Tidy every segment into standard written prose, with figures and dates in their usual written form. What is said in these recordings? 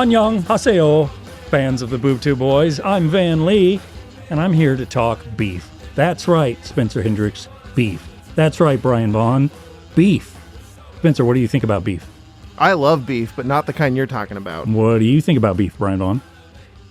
Annyeong Haseo, fans of the Boob Tube Boys. I'm Van Lee, and I'm here to talk beef. That's right, Spencer Hendricks, beef. That's right, Brian Vaughn, beef. Spencer, what do you think about beef? I love beef, but not the kind you're talking about. What do you think about beef, Brian Vaughn?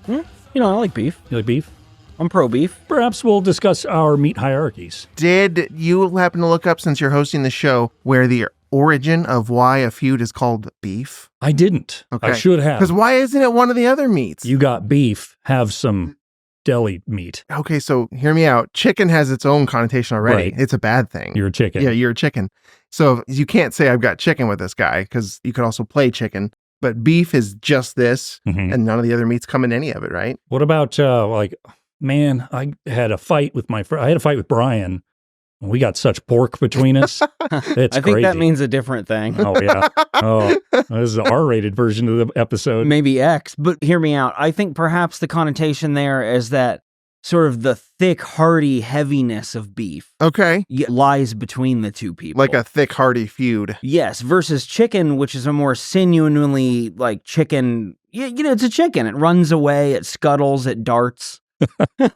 I like beef. You like beef? I'm pro-beef. Perhaps we'll discuss our meat hierarchies. Did you happen to look up, since you're hosting the show, where the origin of why a feud is called beef? I didn't. Okay. I should have. Because why isn't it one of the other meats? You got beef, have some deli meat. Okay, so hear me out. Chicken has its own connotation already. Right. It's a bad thing. You're a chicken. Yeah, you're a chicken. So you can't say I've got chicken with this guy, because you could also play chicken. But beef is just this, and none of the other meats come in any of it, right? What about, man, I had a fight with Brian. We got such pork between us. It's I think crazy. that means a different thing. Oh, yeah. Oh, this is the R-rated version of the episode. Maybe X, but hear me out. I think perhaps the connotation there is that sort of the thick, hearty heaviness of beef Okay. lies between the two people. Like a thick, hearty feud. Yes, versus chicken, which is a more sinewy, like chicken. It's a chicken. It runs away, it scuttles, it darts.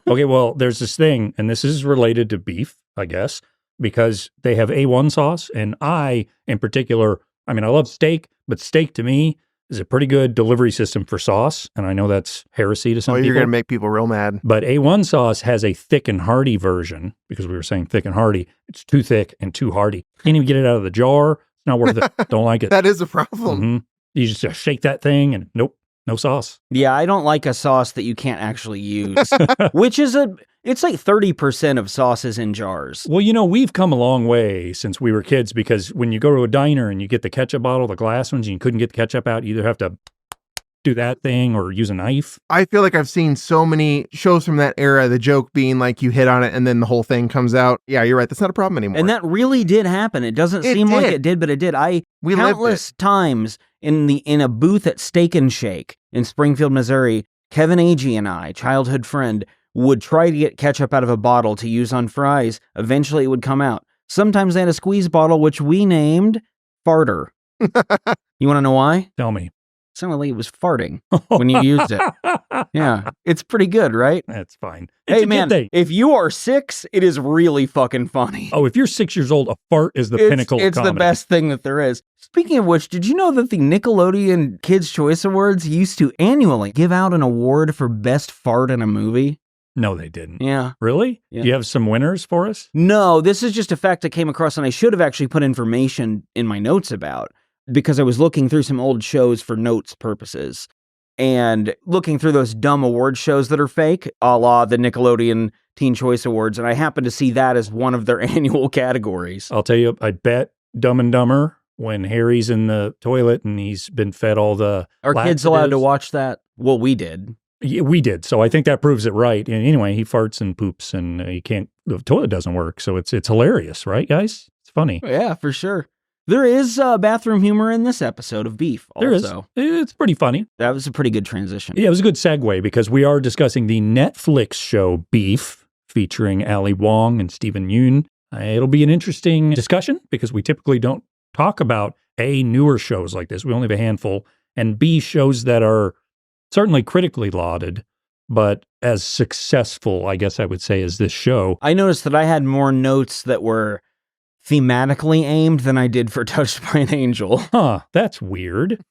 Okay, well, there's this thing, and this is related to beef, I guess, because they have A1 sauce, and I, in particular, I love steak, but steak to me is a pretty good delivery system for sauce, and I know that's heresy to some people. You're going to make people real mad. But A1 sauce has a thick and hearty version, because we were saying thick and hearty. It's too thick and too hearty. Can't even get it out of the jar. It's not worth it. Don't like it. That is a problem. Mm-hmm. You just shake that thing, and nope. No sauce. Yeah, I don't like a sauce that you can't actually use, which is it's like 30% of sauces in jars. Well, we've come a long way since we were kids, because when you go to a diner and you get the ketchup bottle, the glass ones, and you couldn't get the ketchup out, you either have to do that thing or use a knife. I feel like I've seen so many shows from that era, the joke being like you hit on it and then the whole thing comes out. Yeah, you're right. That's not a problem anymore. And that really did happen. It doesn't seem like it did, but it did. We countless times in a booth at Steak and Shake in Springfield, Missouri, Kevin Agee and I, childhood friend, would try to get ketchup out of a bottle to use on fries. Eventually it would come out. Sometimes they had a squeeze bottle, which we named Farter. You want to know why? Tell me. Sounded like it was farting when you used it. Yeah, it's pretty good, right? That's fine. It's hey, man, if you are 6, it is really fucking funny. Oh, if you're 6 years old, a fart is the pinnacle of comedy. It's the best thing that there is. Speaking of which, did you know that the Nickelodeon Kids' Choice Awards used to annually give out an award for best fart in a movie? No, they didn't. Yeah. Really? Yeah. Do you have some winners for us? No, this is just a fact I came across, and I should have actually put information in my notes about, because I was looking through some old shows for notes purposes and looking through those dumb award shows that are fake, a la the Nickelodeon Teen Choice Awards, and I happened to see that as one of their annual categories. I'll tell you, I bet Dumb and Dumber, when Harry's in the toilet and he's been fed all the Are kids allowed to watch that? Well, we did. Yeah, we did. So I think that proves it right. And anyway, he farts and poops and the toilet doesn't work. So it's hilarious, right, guys? It's funny. Yeah, for sure. There is bathroom humor in this episode of Beef also. There is. It's pretty funny. That was a pretty good transition. Yeah, it was a good segue, because we are discussing the Netflix show Beef, featuring Ali Wong and Stephen Yeun. It'll be an interesting discussion, because we typically don't talk about A, newer shows like this. We only have a handful, and B, shows that are certainly critically lauded, but as successful, I guess I would say, as this show. I noticed that I had more notes that were thematically aimed than I did for Touched by an Angel. Huh, that's weird.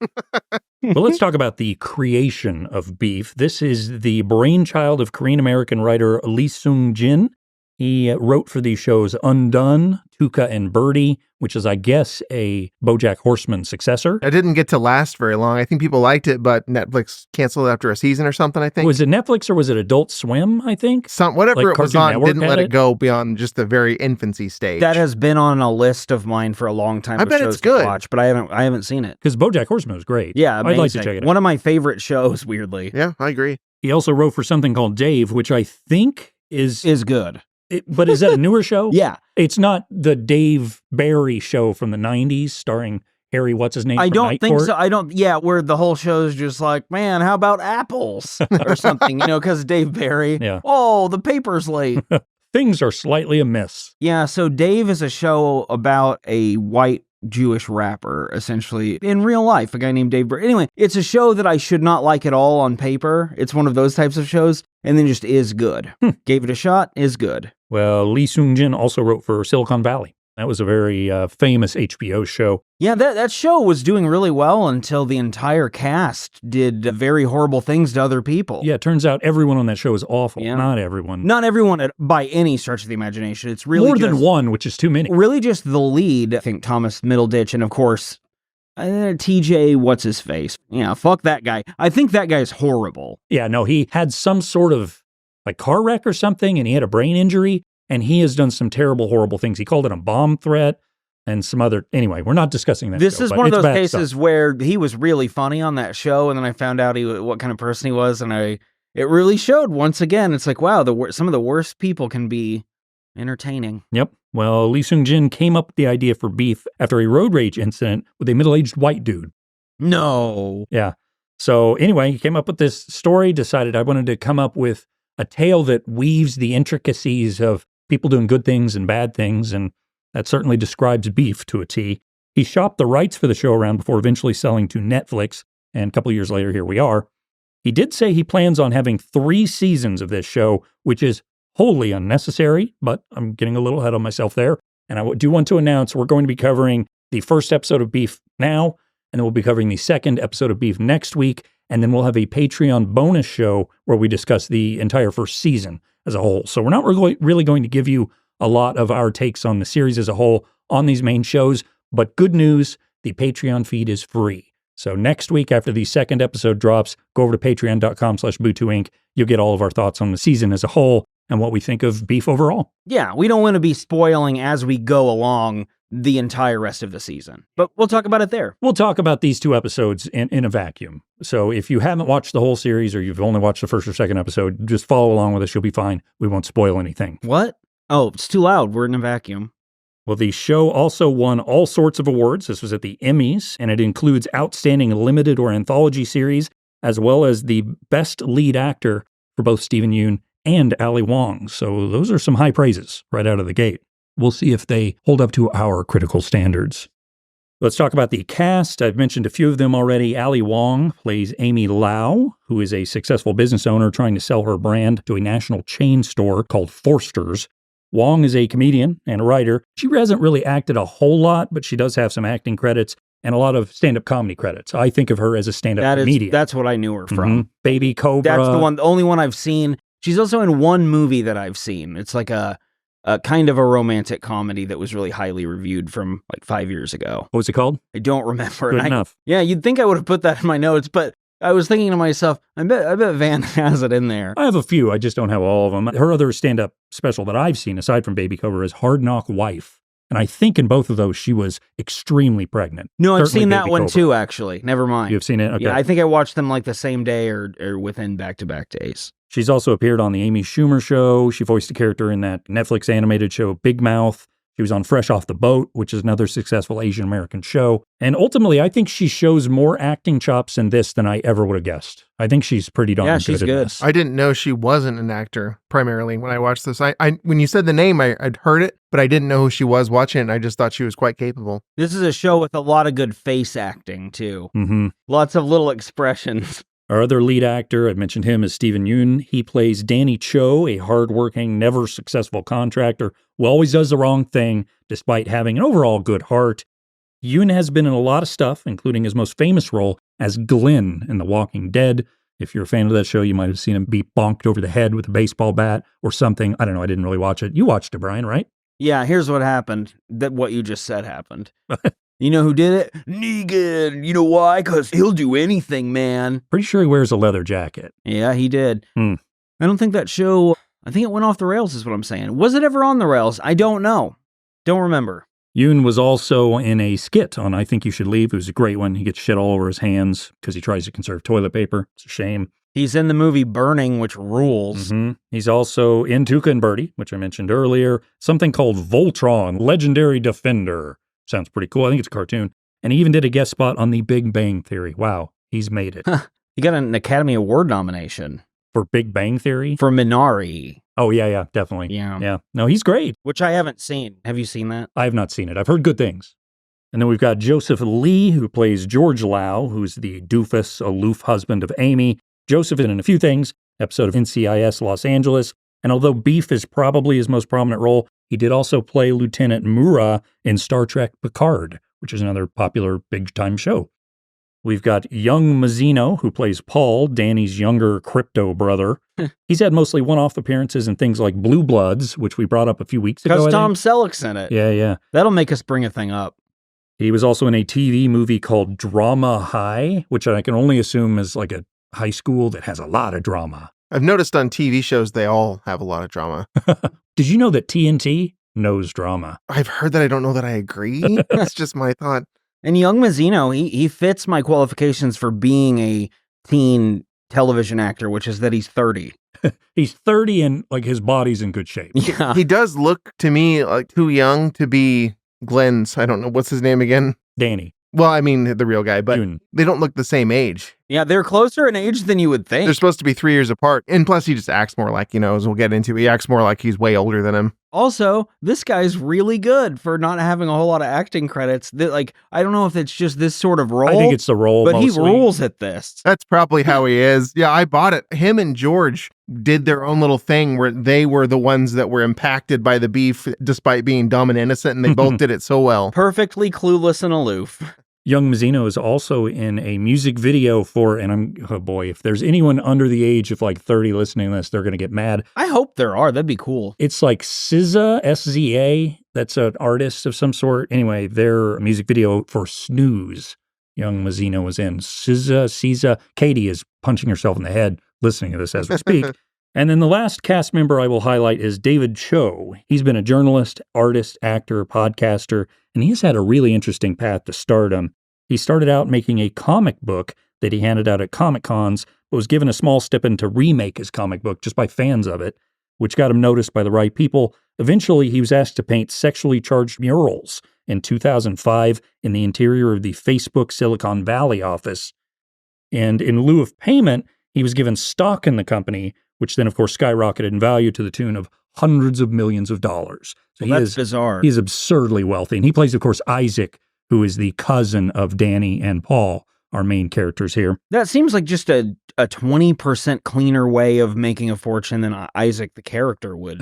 Well, let's talk about the creation of Beef. This is the brainchild of Korean-American writer Lee Sung-jin. He wrote for these shows Undone, Tuca and Birdie, which is, I guess, a BoJack Horseman successor. It didn't get to last very long. I think people liked it, but Netflix canceled it after a season or something, I think. Was it Netflix or was it Adult Swim, I think? Whatever Like it was Cartoon on, Network didn't let it go beyond just the very infancy stage. That has been on a list of mine for a long time. I bet it's good to watch, but I haven't seen it. Because BoJack Horseman was great. Yeah, amazing. I'd like to check it out. One of my favorite shows, weirdly. Yeah, I agree. He also wrote for something called Dave, which I think is good. But is that a newer show? Yeah. It's not the Dave Barry show from the 90s starring Harry, what's his name? I don't think so. Where the whole show is just like, man, how about apples or something, because Dave Barry. Yeah. Oh, the paper's late. Things are slightly amiss. Yeah. So Dave is a show about a white Jewish rapper, essentially, in real life, a guy named Dave. Anyway, it's a show that I should not like at all on paper. It's one of those types of shows, and then just is good. Gave it a shot, is good. Well, Lee Seung-jin also wrote for Silicon Valley. That was a very famous HBO show. Yeah, that show was doing really well until the entire cast did very horrible things to other people. Yeah, it turns out everyone on that show is awful. Yeah. Not everyone. Not everyone by any stretch of the imagination. It's really more than one, which is too many. Really just the lead, I think Thomas Middleditch, and of course, TJ, what's his face? Yeah, fuck that guy. I think that guy's horrible. Yeah, no, he had some sort of like car wreck or something, and he had a brain injury. And he has done some terrible, horrible things. He called it a bomb threat and some other... Anyway, we're not discussing that This show, is one of those cases where he was really funny on that show, and then I found out what kind of person he was, and it really showed once again. It's like, wow, some of the worst people can be entertaining. Yep. Well, Lee Seung-jin came up with the idea for Beef after a road rage incident with a middle-aged white dude. No. Yeah. So anyway, he came up with this story, decided I wanted to come up with a tale that weaves the intricacies of people doing good things and bad things, and that certainly describes Beef to a T. He shopped the rights for the show around before eventually selling to Netflix, and a couple of years later, here we are. He did say he plans on having 3 seasons of this show, which is wholly unnecessary, but I'm getting a little ahead of myself there. And I do want to announce we're going to be covering the first episode of Beef now, and then we'll be covering the second episode of Beef next week, and then we'll have a Patreon bonus show where we discuss the entire first season as a whole. So we're not really going to give you a lot of our takes on the series as a whole on these main shows, but good news, the Patreon feed is free. So next week after the second episode drops, go over to patreon.com/Bootu Inc. You'll get all of our thoughts on the season as a whole and what we think of Beef overall. Yeah, we don't want to be spoiling as we go along the entire rest of the season, but we'll talk about it there. We'll talk about these 2 episodes in a vacuum. So if you haven't watched the whole series or you've only watched the first or second episode, just follow along with us. You'll be fine. We won't spoil anything. What? Oh, it's too loud. We're in a vacuum. Well, the show also won all sorts of awards. This was at the Emmys, and it includes Outstanding Limited or Anthology Series, as well as the Best Lead Actor for both Steven Yeun and Ali Wong. So those are some high praises right out of the gate. We'll see if they hold up to our critical standards. Let's talk about the cast. I've mentioned a few of them already. Ali Wong plays Amy Lau, who is a successful business owner trying to sell her brand to a national chain store called Forster's. Wong is a comedian and a writer. She hasn't really acted a whole lot, but she does have some acting credits and a lot of stand-up comedy credits. I think of her as a stand-up comedian. That's what I knew her from. Baby Cobra. That's the only one I've seen. She's also in one movie that I've seen. It's like a kind of a romantic comedy that was really highly reviewed from like 5 years ago. What was it called? I don't remember. Good enough. Yeah, you'd think I would have put that in my notes, but I was thinking to myself, I bet Van has it in there. I have a few. I just don't have all of them. Her other stand-up special that I've seen, aside from Baby Cobra, is Hard Knock Wife. And I think in both of those, she was extremely pregnant. No, I've seen that Baby one Cobra. too, actually. Never mind. You've seen it? Okay. Yeah, I think I watched them like the same day or within back-to-back days. She's also appeared on The Amy Schumer Show. She voiced a character in that Netflix animated show Big Mouth. She was on Fresh Off the Boat, which is another successful Asian American show. And ultimately, I think she shows more acting chops in this than I ever would have guessed. I think she's pretty darn she's good good. at this. I didn't know she wasn't an actor primarily when I watched this. I when you said the name, I'd heard it, but I didn't know who she was watching it, and I just thought she was quite capable. This is a show with a lot of good face acting, too. Mm-hmm. Lots of little expressions. Our other lead actor, I mentioned him, is Steven Yeun. He plays Danny Cho, a hardworking, never successful contractor who always does the wrong thing despite having an overall good heart. Yeun has been in a lot of stuff, including his most famous role as Glenn in The Walking Dead. If you're a fan of that show, you might have seen him be bonked over the head with a baseball bat or something. I don't know. I didn't really watch it. You watched it, Brian, right? Yeah, here's what happened. What you just said happened. You know who did it? Negan. You know why? Because he'll do anything, man. Pretty sure he wears a leather jacket. Yeah, he did. I don't think that show, I think it went off the rails is what I'm saying. Was it ever on the rails? I don't know. Don't remember. Yeun was also in a skit on I Think You Should Leave. It was a great one. He gets shit all over his hands because he tries to conserve toilet paper. It's a shame. He's in the movie Burning, which rules. He's also in Tuca and Birdie, which I mentioned earlier. Something called Voltron, Legendary Defender. Sounds pretty cool. I think it's a cartoon. And he even did a guest spot on The Big Bang Theory. Wow, he's made it. He got an Academy Award nomination. For Big Bang Theory? For Minari. Oh, yeah, definitely. Yeah. Yeah. No, he's great. Which I haven't seen. Have you seen that? I have not seen it. I've heard good things. And then we've got Joseph Lee, who plays George Lau, who's the doofus, aloof husband of Amy. Joseph in a few things, episode of NCIS Los Angeles. And although Beef is probably his most prominent role, he did also play Lieutenant Mura in Star Trek Picard, which is another popular big-time show. We've got young Mazzino, who plays Paul, Danny's younger crypto brother. He's had mostly one-off appearances in things like Blue Bloods, which we brought up a few weeks ago. Because Tom Selleck's in it. Yeah. That'll make us bring a thing up. He was also in a TV movie called Drama High, which I can only assume is like a high school that has a lot of drama. I've noticed on TV shows, they all have a lot of drama. Did you know that TNT knows drama? I've heard that. I don't know that I agree. That's just my thought. And young Mazzino, he fits my qualifications for being a teen television actor, which is that he's 30. He's 30 and like his body's in good shape. Yeah. He does look to me like too young to be Glenn's. I don't know. What's his name again? Danny. Well, I mean, the real guy, but Yoon. They don't look the same age. Yeah, they're closer in age than you would think. They're supposed to be 3 years apart. And plus, he just acts more like, as we'll get into, he acts more like he's way older than him. Also, this guy's really good for not having a whole lot of acting credits. I don't know if it's just this sort of role. I think it's the role, but mostly. he rules at this. That's probably how he is. Yeah, I bought it. Him and George did their own little thing where they were the ones that were impacted by the beef despite being dumb and innocent, and they both did it so well. Perfectly clueless and aloof. Young Mazzino is also in a music video for, and if there's anyone under the age of like 30 listening to this, they're going to get mad. I hope there are. That'd be cool. It's like SZA, S-Z-A. That's an artist of some sort. Anyway, their music video for Snooze, young Mazzino was in. SZA. Katie is punching herself in the head listening to this as we speak. And then the last cast member I will highlight is David Cho. He's been a journalist, artist, actor, podcaster, and he's had a really interesting path to stardom. He started out making a comic book that he handed out at Comic Cons, but was given a small stipend to remake his comic book just by fans of it, which got him noticed by the right people. Eventually, he was asked to paint sexually charged murals in 2005 in the interior of the Facebook Silicon Valley office. And in lieu of payment, he was given stock in the company, which then, of course, skyrocketed in value to the tune of hundreds of millions of dollars. So that's bizarre. He's absurdly wealthy. And he plays, of course, Isaac, who is the cousin of Danny and Paul, our main characters here. That seems like just a 20% cleaner way of making a fortune than Isaac, the character, would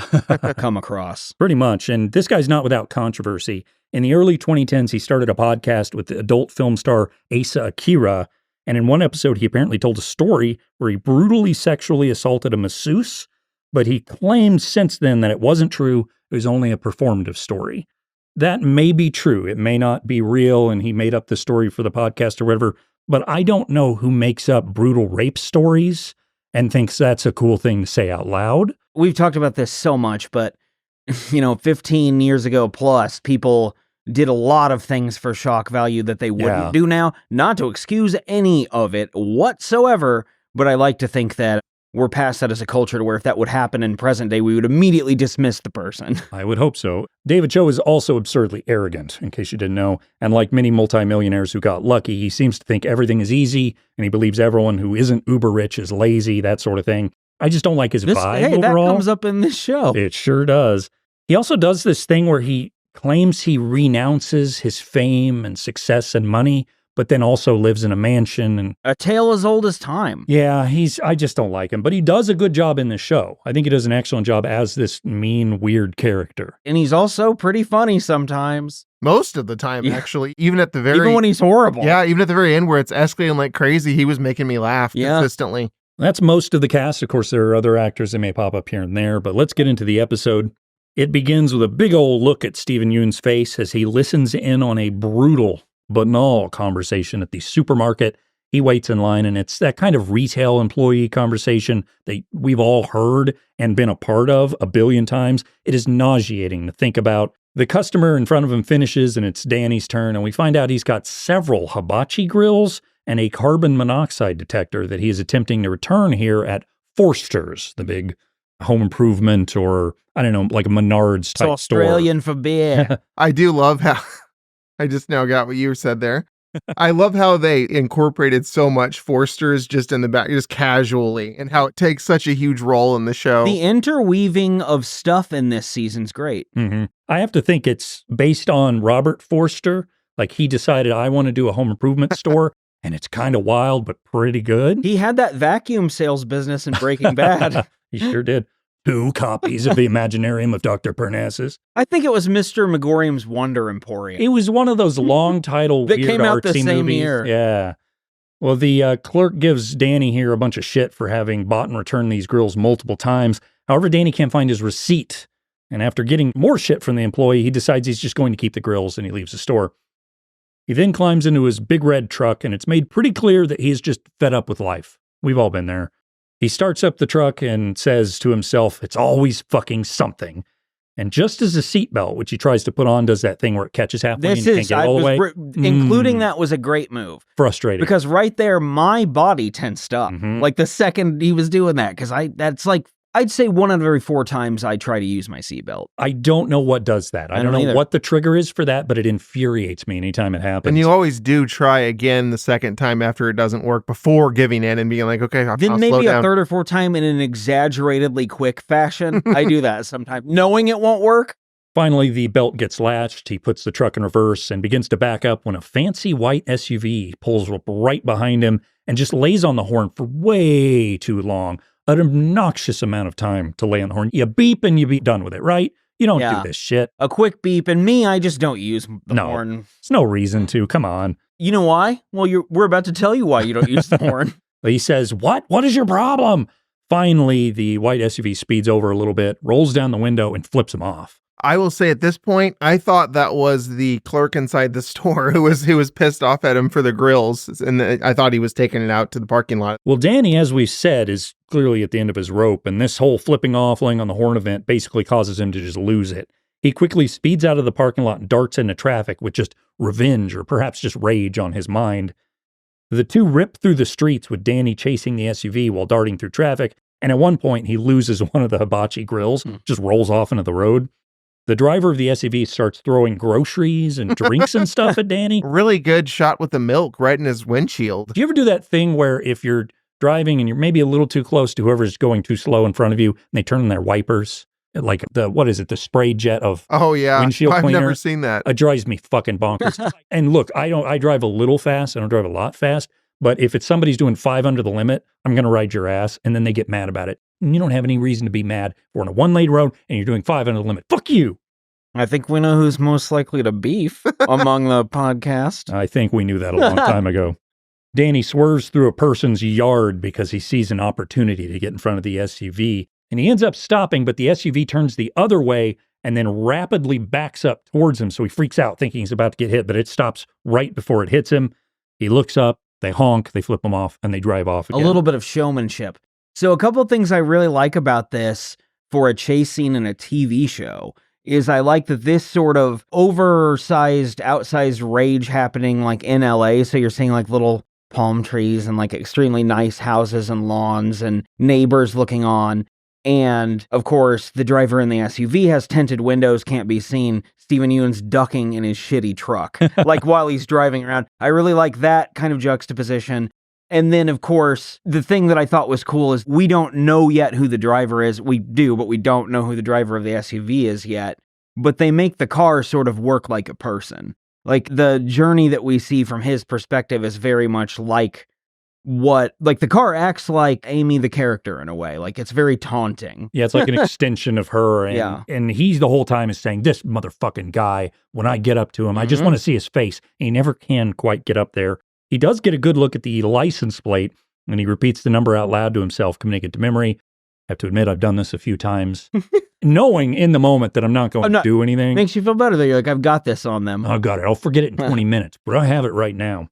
come across. Pretty much. And this guy's not without controversy. In the early 2010s, he started a podcast with the adult film star Asa Akira. And in one episode, he apparently told a story where he brutally sexually assaulted a masseuse, but he claimed since then that it wasn't true. It was only a performative story. That may be true. It may not be real, and he made up the story for the podcast or whatever, but I don't know who makes up brutal rape stories and thinks that's a cool thing to say out loud. We've talked about this so much, but, 15 years ago plus, people did a lot of things for shock value that they wouldn't do now. Not to excuse any of it whatsoever, but I like to think that we're past that as a culture to where if that would happen in present day, we would immediately dismiss the person. I would hope so. David Cho is also absurdly arrogant, in case you didn't know. And like many multimillionaires who got lucky, he seems to think everything is easy, and he believes everyone who isn't uber rich is lazy, that sort of thing. I just don't like his vibe overall. That comes up in this show. It sure does. He also does this thing where he claims he renounces his fame and success and money, but then also lives in a mansion. And a tale as old as time. Yeah, I just don't like him. But he does a good job in this show. I think he does an excellent job as this mean, weird character. And he's also pretty funny sometimes. Most of the time, actually. Even when he's horrible. Yeah, even at the very end where it's escalating like crazy, he was making me laugh consistently. That's most of the cast. Of course, there are other actors that may pop up here and there, but let's get into the episode. It begins with a big old look at Steven Yeun's face as he listens in on a brutal, banal conversation at the supermarket. He waits in line, and it's that kind of retail employee conversation that we've all heard and been a part of a billion times. It is nauseating to think about. The customer in front of him finishes, and it's Danny's turn, and we find out he's got several hibachi grills and a carbon monoxide detector that he is attempting to return here at Forster's, the big home improvement or, I don't know, like a Menards type store. Australian for beer. I do love how, I just now got what you said there. I love how they incorporated so much Forster's just in the back, just casually, and how it takes such a huge role in the show. The interweaving of stuff in this season's great. Mm-hmm. I have to think it's based on Robert Forster, Like he decided, I want to do a home improvement store, and it's kind of wild, but pretty good. He had that vacuum sales business in Breaking Bad. He sure did. 2 copies of the Imaginarium of Dr. Parnassus. I think it was Mr. Megorium's Wonder Emporium. It was one of those long title that weird came out the artsy same movies. year. Yeah. Well, the clerk gives Danny here a bunch of shit for having bought and returned these grills multiple times. However, Danny can't find his receipt. And after getting more shit from the employee, he decides he's just going to keep the grills and he leaves the store. He then climbs into his big red truck, and it's made pretty clear that he's just fed up with life. We've all been there. He starts up the truck and says to himself, it's always fucking something. And just as the seatbelt, which he tries to put on, does that thing where it catches halfway and you can't get it all the way. Including that was a great move. Frustrating. Because right there, my body tensed up. Like the second he was doing that, because that's like, I'd say 1 out of every 4 times I try to use my seatbelt. I don't know what does that. I don't know either. what the trigger is for that, but it infuriates me anytime it happens. And you always do try again the second time after it doesn't work before giving in and being like, okay, I'll Then slow maybe down. a 3rd or 4th time in an exaggeratedly quick fashion. I do that sometimes, knowing it won't work. Finally, the belt gets latched. He puts the truck in reverse and begins to back up when a fancy white SUV pulls up right behind him and just lays on the horn for way too long. An obnoxious amount of time to lay on the horn. You beep and you be done with it, right? You don't do this shit. A quick beep, and me, I just don't use the horn. There's no reason to. Come on. You know why? Well, we're about to tell you why you don't use the horn. He says, what? What is your problem? Finally, the white SUV speeds over a little bit, rolls down the window, and flips him off. I will say at this point, I thought that was the clerk inside the store who was pissed off at him for the grills, and I thought he was taking it out to the parking lot. Well, Danny, as we've said, is clearly at the end of his rope, and this whole flipping off, laying on the horn event basically causes him to just lose it. He quickly speeds out of the parking lot and darts into traffic with just revenge or perhaps just rage on his mind. The two rip through the streets with Danny chasing the SUV while darting through traffic, and at one point he loses one of the hibachi grills, just rolls off into the road. The driver of the SUV starts throwing groceries and drinks and stuff at Danny. Really good shot with the milk right in his windshield. Do you ever do that thing where if you're driving and you're maybe a little too close to whoever's going too slow in front of you, and they turn on their wipers, like the spray jet of windshield cleaner? I've never seen that. It drives me fucking bonkers. And look, I drive a little fast. I don't drive a lot fast. But if it's somebody's doing 5 under the limit, I'm going to ride your ass. And then they get mad about it. And you don't have any reason to be mad. We're on a 1-lane road and you're doing 5 under the limit. Fuck you. I think we know who's most likely to beef among the podcast. I think we knew that a long time ago. Danny swerves through a person's yard because he sees an opportunity to get in front of the SUV. And he ends up stopping, but the SUV turns the other way and then rapidly backs up towards him. So he freaks out thinking he's about to get hit, but it stops right before it hits him. He looks up. They honk, they flip them off, and they drive off again. A little bit of showmanship. So a couple of things I really like about this for a chase scene in a TV show is I like that this sort of oversized, outsized rage happening like in LA. So you're seeing like little palm trees and like extremely nice houses and lawns and neighbors looking on. And of course, the driver in the SUV has tinted windows, can't be seen. Steven Yeun's ducking in his shitty truck, like while he's driving around. I really like that kind of juxtaposition. And then, of course, the thing that I thought was cool is we don't know yet who the driver is. We do, but we don't know who the driver of the SUV is yet. But they make the car sort of work like a person. Like the journey that we see from his perspective is very much like the car acts like Amy the character in a way. Like it's very taunting. Yeah, it's like an extension of her. And, and he's the whole time is saying, this motherfucking guy, when I get up to him, I just want to see his face. And he never can quite get up there. He does get a good look at the license plate, and he repeats the number out loud to himself, committing it to memory. I have to admit, I've done this a few times, knowing in the moment that I'm not going to do anything. Makes you feel better that you're like, I've got this on them. I've got it. I'll forget it in 20 minutes, but I have it right now.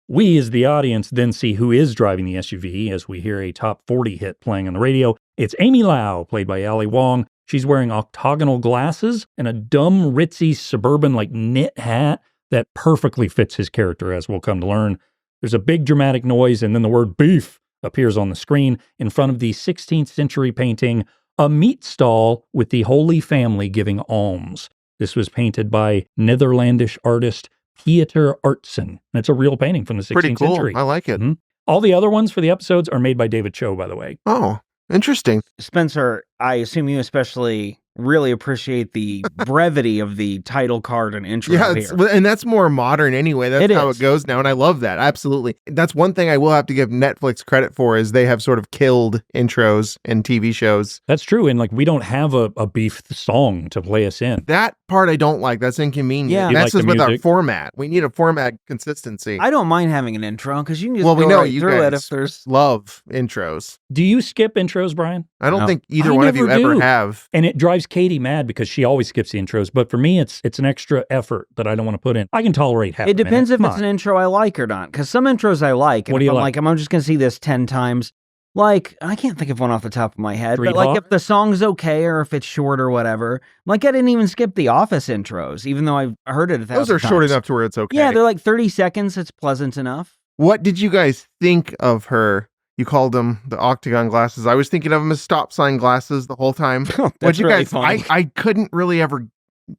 We, as the audience, then see who is driving the SUV as we hear a top 40 hit playing on the radio. It's Amy Lau, played by Ali Wong. She's wearing octagonal glasses and a dumb, ritzy, suburban, knit hat that perfectly fits his character, as we'll come to learn. There's a big dramatic noise, and then the word beef appears on the screen in front of the 16th century painting, A Meat Stall with the Holy Family Giving Alms. This was painted by Netherlandish artist Pieter Artsen. It's a real painting from the 16th Pretty cool. century. I like it. All the other ones for the episodes are made by David Cho, by the way. Oh, interesting. Spencer, I assume you especially really appreciate the brevity of the title card and intro here. And that's more modern anyway. That's how it goes now, and I love that. Absolutely. That's one thing I will have to give Netflix credit for is they have sort of killed intros and TV shows. That's true, and like we don't have a beef song to play us in. That part I don't like. That's inconvenient. Yeah. It messes like with our music? format. We need a format consistency. I don't mind having an intro because you can just Well, we go know right you through it guys if there's... love intros. Do you skip intros, Brian? I don't No. think either I one of you never ever do. have. And it drives Katie mad because she always skips the intros. But for me, it's an extra effort that I don't want to put in. I can tolerate half. It depends if Come it's on. an intro I like or not. Because some intros I like. What And do if you I'm like? I'm just going to see this 10 times. Like, I can't think of one off the top of my head. Street But like, Hawk? if the song's okay or if it's short or whatever. Like, I didn't even skip the Office intros, even though I've heard it 1,000 Those are short times. enough to where it's okay. Yeah, they're like 30 seconds. It's pleasant enough. What did you guys think of her? You called them the octagon glasses. I was thinking of them as stop sign glasses the whole time. That's What you really guys? funny. I couldn't really ever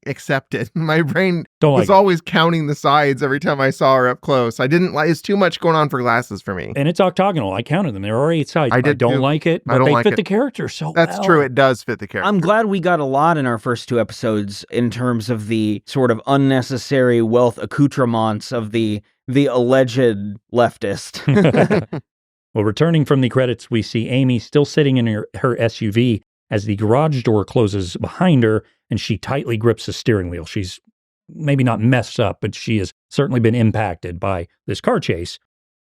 accept it. My brain Don't like was it. always counting the sides every time I saw her up close. I didn't like. It's too much going on for glasses for me. And it's octagonal. I counted them. There are 8 sides. I did don't too. like it, I but don't they like fit it. the character so That's well. true. It does fit the character. I'm glad we got a lot in our first 2 episodes in terms of the sort of unnecessary wealth accoutrements of the alleged leftist. Well, returning from the credits, we see Amy still sitting in her SUV as the garage door closes behind her, and she tightly grips the steering wheel. She's maybe not messed up, but she has certainly been impacted by this car chase.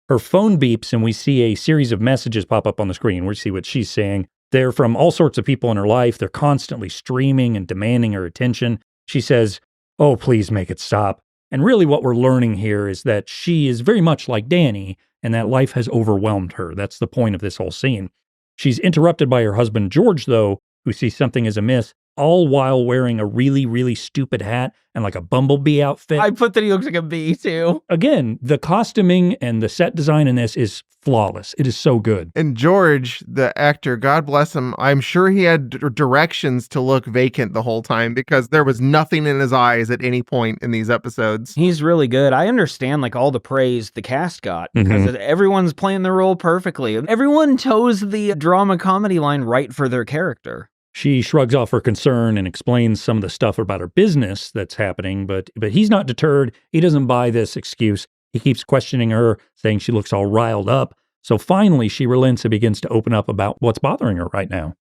Her phone beeps, and we see a series of messages pop up on the screen. We see what she's saying. They're from all sorts of people in her life. They're constantly streaming and demanding her attention. She says, "Oh, please make it stop." And really what we're learning here is that she is very much like Danny, and that life has overwhelmed her. That's the point of this whole scene. She's interrupted by her husband, George, though, who sees something as amiss, all while wearing a really, really stupid hat and like a bumblebee outfit. I put that he looks like a bee, too. Again, the costuming and the set design in this is flawless. It is so good. And George, the actor, God bless him, I'm sure he had directions to look vacant the whole time because there was nothing in his eyes at any point in these episodes. He's really good. I understand like all the praise the cast got because everyone's playing their role perfectly. Everyone toes the drama comedy line right for their character. She shrugs off her concern and explains some of the stuff about her business that's happening, but he's not deterred. He doesn't buy this excuse. He keeps questioning her, saying she looks all riled up. So finally, she relents and begins to open up about what's bothering her right now.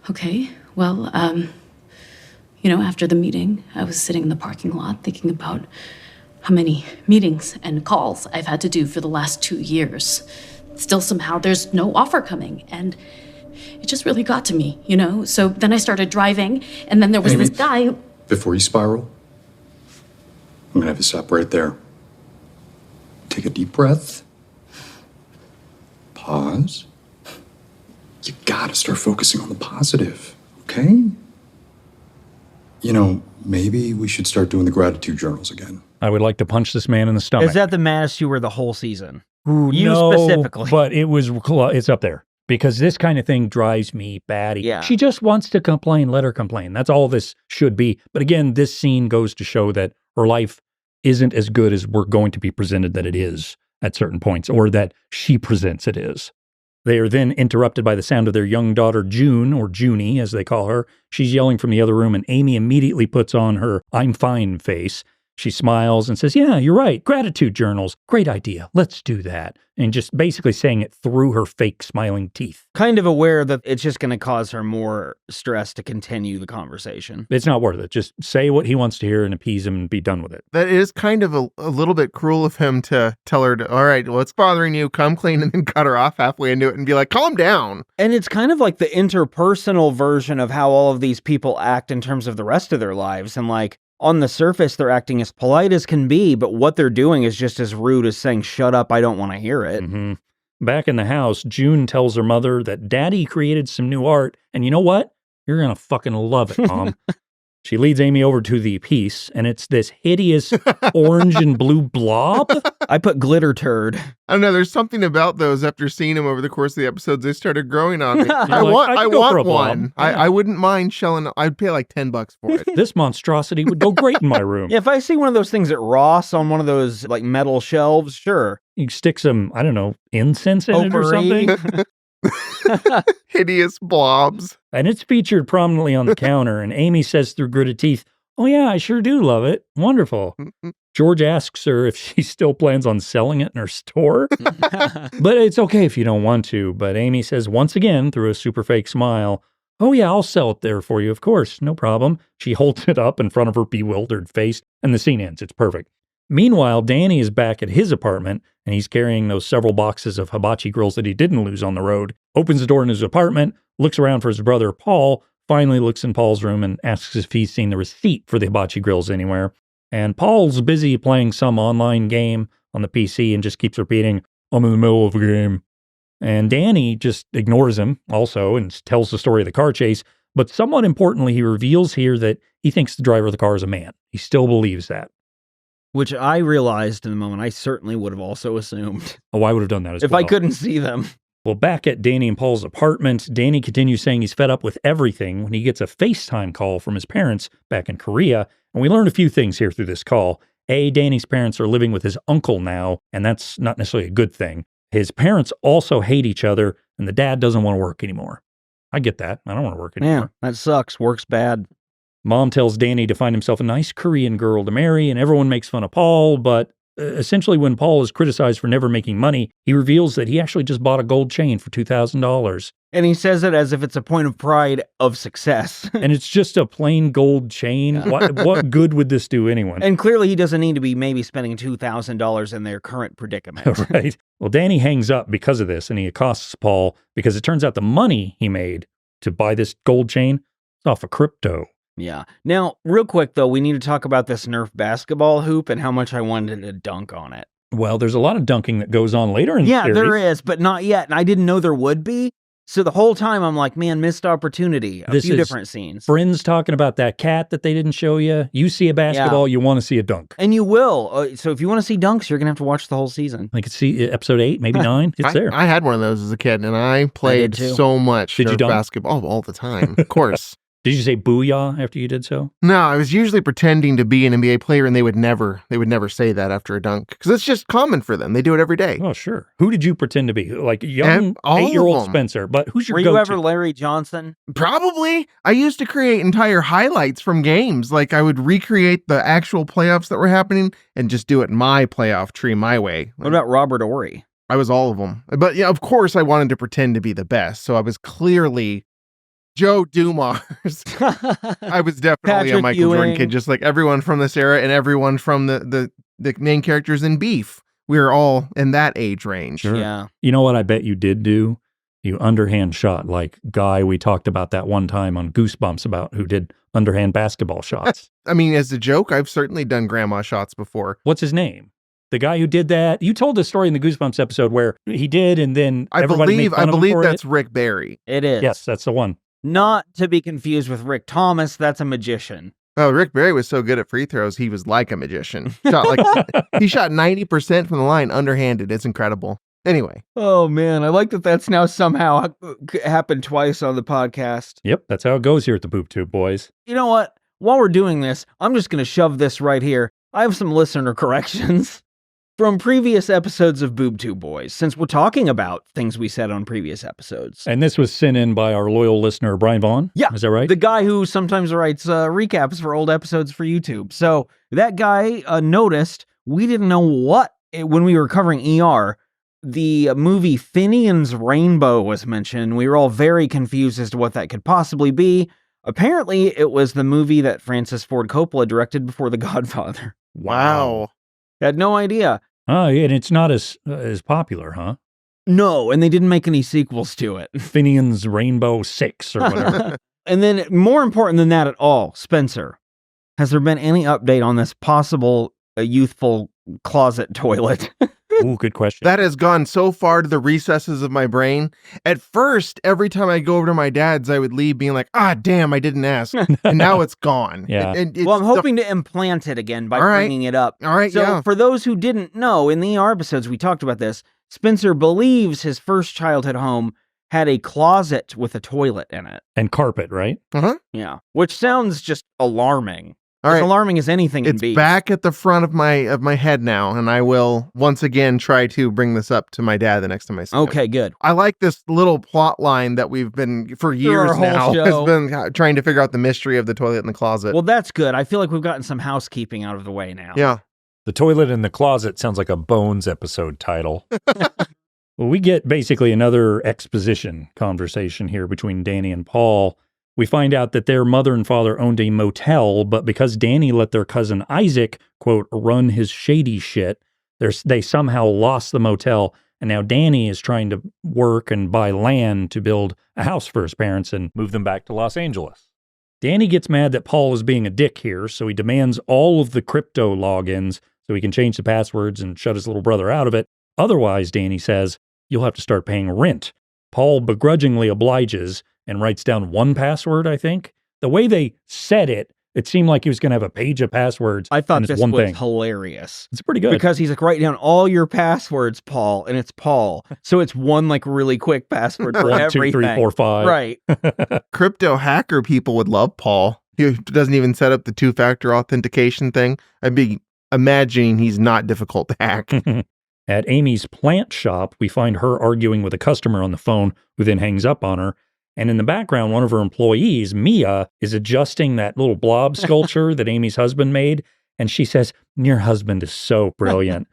Okay, well, after the meeting, I was sitting in the parking lot thinking about how many meetings and calls I've had to do for the last 2 years. Still, somehow, there's no offer coming, and it just really got to me, So then I started driving, and then there was this guy. Before you spiral, I'm gonna have you stop right there. Take a deep breath. Pause. You gotta start focusing on the positive, okay? Maybe we should start doing the gratitude journals again. I would like to punch this man in the stomach. Is that the maddest you were the whole season? Ooh, You no, specifically. But it's up there. Because this kind of thing drives me batty. Yeah. She just wants to complain, let her complain. That's all this should be. But again, this scene goes to show that her life isn't as good as we're going to be presented that it is at certain points, or that she presents it is. They are then interrupted by the sound of their young daughter, June, or Junie, as they call her. She's yelling from the other room, and Amy immediately puts on her "I'm fine" face. She smiles and says, "Yeah, you're right. Gratitude journals. Great idea. Let's do that." And just basically saying it through her fake smiling teeth. Kind of aware that it's just going to cause her more stress to continue the conversation. It's not worth it. Just say what he wants to hear and appease him and be done with it. That is kind of a little bit cruel of him to tell her, all right, what's bothering you? Come clean, and then cut her off halfway into it and be like, calm down. And it's kind of like the interpersonal version of how all of these people act in terms of the rest of their lives. And like, on the surface, they're acting as polite as can be, but what they're doing is just as rude as saying, "Shut up, I don't want to hear it." Mm-hmm. Back in the house, June tells her mother that Daddy created some new art, and you know what? You're going to fucking love it, Mom. She leads Amy over to the piece, and it's this hideous orange and blue blob. I put glitter turd. I don't know. There's something about those after seeing them over the course of the episodes. They started growing on me. I could go for a want blob. one. Yeah. I wouldn't mind shelling. I'd pay like $10 for it. This monstrosity would go great in my room. Yeah, if I see one of those things at Ross on one of those like metal shelves, sure. You stick some, I don't know, incense in it or Potpourri. something. Hideous blobs. And it's featured prominently on the counter. And Amy says through gritted teeth, "Oh, yeah, I sure do love it. Wonderful." George asks her if she still plans on selling it in her store. But it's okay if you don't want to. But Amy says once again, through a super fake smile, "Oh, yeah, I'll sell it there for you, of course. No problem." She holds it up in front of her bewildered face, and the scene ends. It's perfect. Meanwhile, Danny is back at his apartment, and he's carrying those several boxes of hibachi grills that he didn't lose on the road. Opens the door in his apartment, looks around for his brother Paul, finally looks in Paul's room and asks if he's seen the receipt for the hibachi grills anywhere. And Paul's busy playing some online game on the PC and just keeps repeating, "I'm in the middle of a game." And Danny just ignores him also and tells the story of the car chase. But somewhat importantly, he reveals here that he thinks the driver of the car is a man. He still believes that. Which I realized in the moment, I certainly would have also assumed. Oh, I would have done that as if well. I couldn't see them. Well, back at Danny and Paul's apartment, Danny continues saying he's fed up with everything when he gets a FaceTime call from his parents back in Korea. And we learn a few things here through this call. A, Danny's parents are living with his uncle now, and that's not necessarily a good thing. His parents also hate each other, and the dad doesn't want to work anymore. I get that. I don't want to work anymore. Yeah, that sucks. Work's bad. Mom tells Danny to find himself a nice Korean girl to marry, and everyone makes fun of Paul, but essentially when Paul is criticized for never making money, he reveals that he actually just bought a gold chain for $2,000. And he says it as if it's a point of pride of success. And it's just a plain gold chain. What good would this do anyone? And clearly he doesn't need to be maybe spending $2,000 in their current predicament. Right. Well, Danny hangs up because of this, and he accosts Paul because it turns out the money he made to buy this gold chain is off of crypto. Yeah. Now, real quick, though, we need to talk about this Nerf basketball hoop and how much I wanted to dunk on it. Well, there's a lot of dunking that goes on later in the series. Yeah, there is, but not yet. And I didn't know there would be. So the whole time I'm like, man, missed opportunity. A few different scenes. Friends talking about that cat that they didn't show you. You see a basketball, you want to see a dunk. And you will. So if you want to see dunks, you're going to have to watch the whole season. I could see episode 8, maybe 9. It's there. I had one of those as a kid, and I played so much Nerf basketball all the time. Of course. Did you say booyah after you did so? No, I was usually pretending to be an NBA player, and they would never say that after a dunk because it's just common for them. They do it every day. Oh, sure. Who did you pretend to be? Like young 8-year-old Spencer. But who's your go-to? Were you ever Larry Johnson? Probably. I used to create entire highlights from games. Like I would recreate the actual playoffs that were happening and just do it my playoff tree my way. What about Robert Horry? I was all of them. But yeah, of course I wanted to pretend to be the best. So I was clearly Joe Dumars. I was definitely a Michael Jordan kid, just like everyone from this era and everyone from the main characters in Beef. We were all in that age range. Sure. Yeah. You know what I bet you did do? You underhand shot like guy we talked about that one time on Goosebumps about who did underhand basketball shots. I mean, as a joke, I've certainly done grandma shots before. What's his name? The guy who did that. You told the story in the Goosebumps episode where he did, and then I believe that's Rick Barry. It is. Yes, that's the one. Not to be confused with Rick Thomas. That's a magician. Oh, Rick Barry was so good at free throws, he was like a magician. He shot 90% from the line underhanded. It's incredible. Anyway. Oh, man. I like that that's now somehow happened twice on the podcast. Yep, that's how it goes here at the Boob Tube Boys. You know what? While we're doing this, I'm just going to shove this right here. I have some listener corrections from previous episodes of Boob Tube Boys, since we're talking about things we said on previous episodes. And this was sent in by our loyal listener, Brian Vaughn. Yeah. Is that right? The guy who sometimes writes recaps for old episodes for YouTube. So that guy noticed we didn't know when we were covering ER, the movie Finian's Rainbow was mentioned. We were all very confused as to what that could possibly be. Apparently, it was the movie that Francis Ford Coppola directed before The Godfather. Wow. Had no idea. Oh, and it's not as popular, huh? No, and they didn't make any sequels to it. Finian's Rainbow 6 or whatever. And then, more important than that at all, Spencer, has there been any update on this possible youthful closet toilet? Ooh, good question. That has gone so far to the recesses of my brain. At first, every time I go over to my dad's, I would leave being like, damn, I didn't ask. And now it's gone. Yeah. Well, I'm hoping to implant it again by bringing it up. All right, So for those who didn't know, in the ER episodes, we talked about this. Spencer believes his first childhood home had a closet with a toilet in it. And carpet, right? Uh-huh. Yeah. Which sounds just alarming. All As right. alarming as anything can It's be. back at the front of my head now, and I will once again try to bring this up to my dad the next time I see him. Okay, good. I like this little plot line that we've been for years our whole now show. has been trying to figure out the mystery of the toilet in the closet. Well, that's good. I feel like we've gotten some housekeeping out of the way now. Yeah. The toilet in the closet sounds like a Bones episode title. Well, we get basically another exposition conversation here between Danny and Paul. We find out that their mother and father owned a motel, but because Danny let their cousin Isaac, quote, run his shady shit, they somehow lost the motel, and now Danny is trying to work and buy land to build a house for his parents and Move them back to Los Angeles. Danny gets mad that Paul is being a dick here, so he demands all of the crypto logins so he can change the passwords and shut his little brother out of it. Otherwise, Danny says, you'll have to start paying rent. Paul begrudgingly obliges and writes down one password, I think. The way they said it, it seemed like he was going to have a page of passwords. I thought and it's this one was thing. hilarious. It's pretty good. Because he's like, write down all your passwords, Paul, and it's Paul. So it's one like really quick password for 1, 2, everything. 3, 4, 5. Right. Crypto hacker people would love Paul. He doesn't even set up the 2-factor authentication thing. I'd be imagining he's not difficult to hack. At Amy's plant shop, we find her arguing with a customer on the phone who then hangs up on her. And in the background, one of her employees, Mia, is adjusting that little blob sculpture that Amy's husband made. And she says, your husband is so brilliant.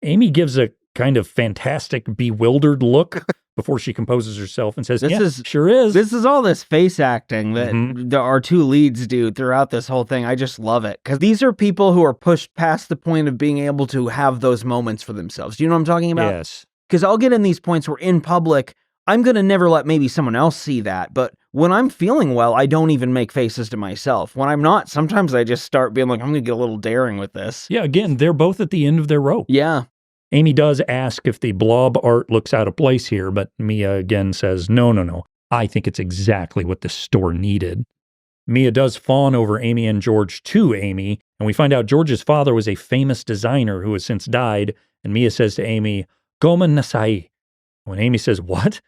Amy gives a kind of fantastic, bewildered look before she composes herself and says, sure is. This is all this face acting that our two leads do throughout this whole thing. I just love it. Because these are people who are pushed past the point of being able to have those moments for themselves. Do you know what I'm talking about? Yes. Because I'll get in these points where in public, I'm going to never let maybe someone else see that. But when I'm feeling well, I don't even make faces to myself. When I'm not, sometimes I just start being like, I'm going to get a little daring with this. Yeah, again, they're both at the end of their rope. Yeah. Amy does ask if the blob art looks out of place here, but Mia again says, no. I think it's exactly what the store needed. Mia does fawn over Amy and George to Amy, and we find out George's father was a famous designer who has since died, and Mia says to Amy, Gomen Nasai. When Amy says, what?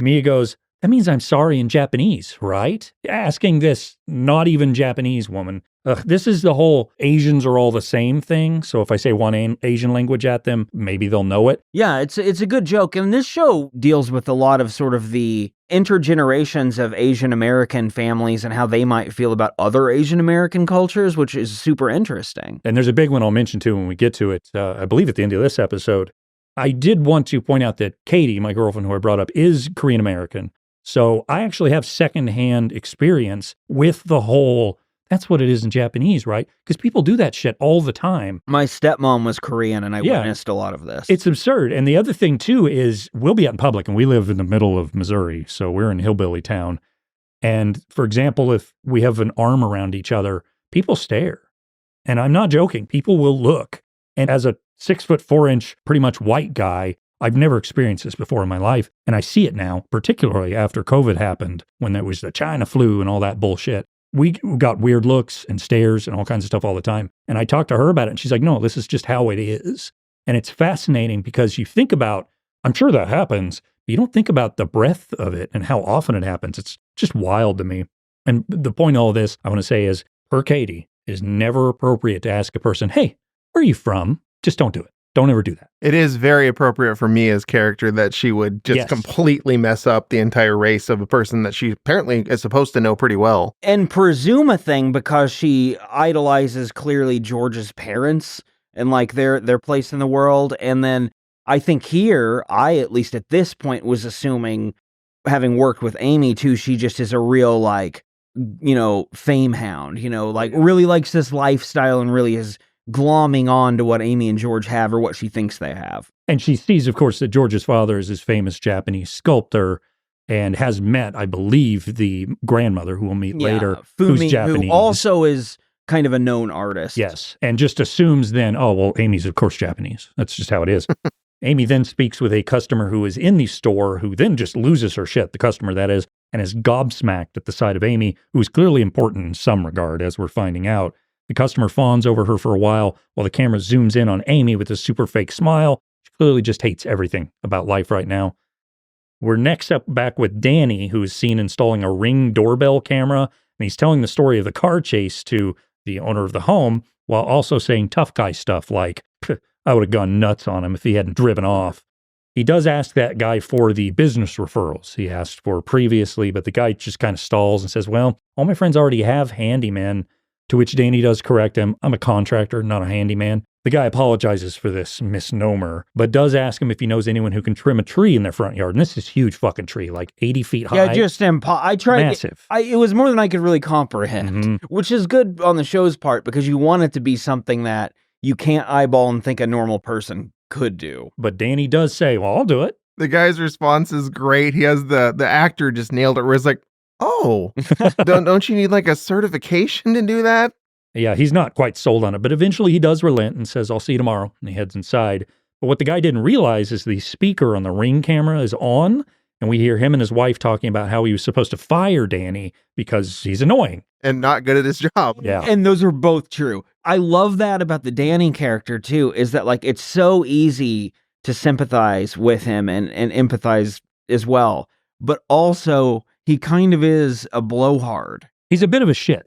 Mia goes, that means I'm sorry in Japanese, right? Asking this not even Japanese woman. This is the whole Asians are all the same thing. So if I say one Asian language at them, maybe they'll know it. Yeah, it's a good joke. And this show deals with a lot of sort of the intergenerations of Asian American families and how they might feel about other Asian American cultures, which is super interesting. And there's a big one I'll mention too when we get to it, I believe at the end of this episode. I did want to point out that Katie, my girlfriend who I brought up, is Korean American. So I actually have secondhand experience with the whole, that's what it is in Japanese, right? Because people do that shit all the time. My stepmom was Korean and I witnessed a lot of this. It's absurd. And the other thing too is we'll be out in public and we live in the middle of Missouri. So we're in hillbilly town. And for example, if we have an arm around each other, people stare. And I'm not joking. People will look. And as a 6'4" pretty much white guy, I've never experienced this before in my life, and I see it now, particularly after COVID happened, when there was the China flu and all that bullshit. We got weird looks and stares and all kinds of stuff all the time. And I talked to her about it, and she's like, no, this is just how it is. And it's fascinating because you think about, I'm sure that happens, but you don't think about the breadth of it and how often it happens. It's just wild to me. And the point of all this, I want to say is, per Katie, it is never appropriate to ask a person, hey, where are you from? Just don't do it. Don't ever do that. It is very appropriate for Mia's character that she would just completely mess up the entire race of a person that she apparently is supposed to know pretty well. And presume a thing because she idolizes clearly George's parents and like their place in the world. And then I think here, I at least at this point was assuming, having worked with Amy too, she just is a real like, fame hound, like really likes this lifestyle and really is glomming on to what Amy and George have or what she thinks they have. And she sees, of course, that George's father is this famous Japanese sculptor and has met, I believe, the grandmother who we'll meet later, Fumi, who's Japanese. who also is kind of a known artist. Yes. And just assumes then, oh, well, Amy's, of course, Japanese. That's just how it is. Amy then speaks with a customer who is in the store who then just loses her shit, the customer that is, and is gobsmacked at the sight of Amy, who is clearly important in some regard, as we're finding out. The customer fawns over her for a while the camera zooms in on Amy with a super fake smile. She clearly just hates everything about life right now. We're next up back with Danny, who is seen installing a Ring doorbell camera, and he's telling the story of the car chase to the owner of the home, while also saying tough guy stuff like, I would have gone nuts on him if he hadn't driven off. He does ask that guy for the business referrals he asked for previously, but the guy just kind of stalls and says, well, all my friends already have handymen, to which Danny does correct him. I'm a contractor, not a handyman. The guy apologizes for this misnomer, but does ask him if he knows anyone who can trim a tree in their front yard. And this is a huge fucking tree, like 80 feet high. Yeah, just I tried. Massive. It was more than I could really comprehend, which is good on the show's part because you want it to be something that you can't eyeball and think a normal person could do. But Danny does say, well, I'll do it. The guy's response is great. He has the actor just nailed it where it's like, oh, don't you need like a certification to do that? Yeah, he's not quite sold on it, but eventually he does relent and says, I'll see you tomorrow. And he heads inside. But what the guy didn't realize is the speaker on the Ring camera is on, and we hear him and his wife talking about how he was supposed to fire Danny because he's annoying. And not good at his job. Yeah. And those are both true. I love that about the Danny character too, is that like it's so easy to sympathize with him and empathize as well. But also he kind of is a blowhard. He's a bit of a shit.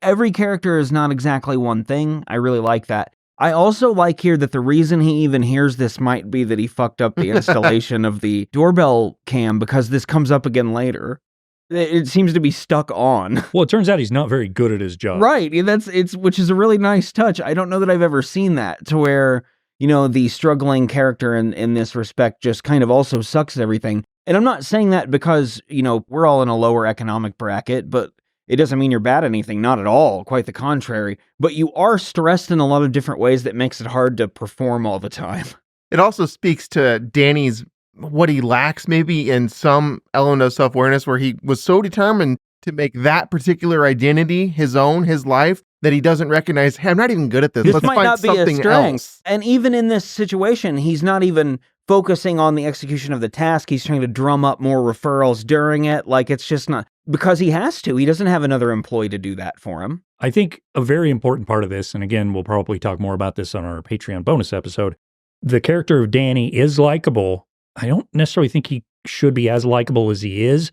Every character is not exactly one thing. I really like that. I also like here that the reason he even hears this might be that he fucked up the installation of the doorbell cam because this comes up again later. It seems to be stuck on. Well, it turns out he's not very good at his job. Right. Which is a really nice touch. I don't know that I've ever seen that to where, the struggling character in this respect just kind of also sucks at everything. And I'm not saying that because, we're all in a lower economic bracket, but it doesn't mean you're bad at anything. Not at all. Quite the contrary. But you are stressed in a lot of different ways that makes it hard to perform all the time. It also speaks to Danny's, what he lacks maybe in some element of self-awareness where he was so determined to make that particular identity his own, his life, that he doesn't recognize, hey, I'm not even good at this. Let's might find not be a something strength. else. And even in this situation, he's not even focusing on the execution of the task. He's trying to drum up more referrals during it. Like, it's just not, because he has to. He doesn't have another employee to do that for him. I think a very important part of this, and again, we'll probably talk more about this on our Patreon bonus episode, the character of Danny is likable. I don't necessarily think he should be as likable as he is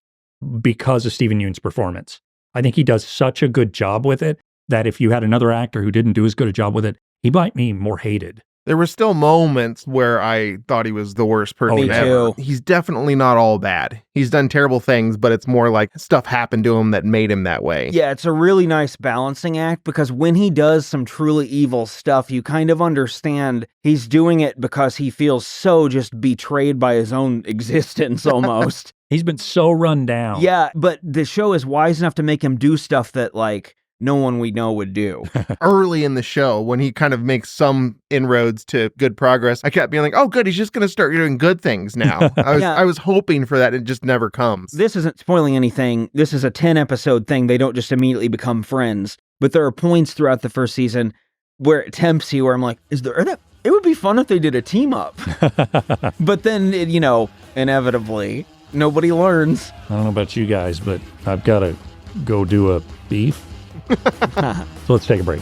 because of Steven Yeun's performance. I think he does such a good job with it that if you had another actor who didn't do as good a job with it, he might be more hated. There were still moments where I thought he was the worst person ever. He's definitely not all bad. He's done terrible things, but it's more like stuff happened to him that made him that way. Yeah, it's a really nice balancing act because when he does some truly evil stuff, you kind of understand he's doing it because he feels so just betrayed by his own existence almost. He's been so run down. Yeah, but the show is wise enough to make him do stuff that like no one we know would do. Early in the show, when he kind of makes some inroads to good progress, I kept being like, oh, good, he's just going to start doing good things now. I was hoping for that. It just never comes. This isn't spoiling anything. This is a 10-episode thing. They don't just immediately become friends. But there are points throughout the first season where it tempts you, where I'm like, it would be fun if they did a team up. But then, inevitably, nobody learns. I don't know about you guys, but I've got to go do a beef. So let's take a break.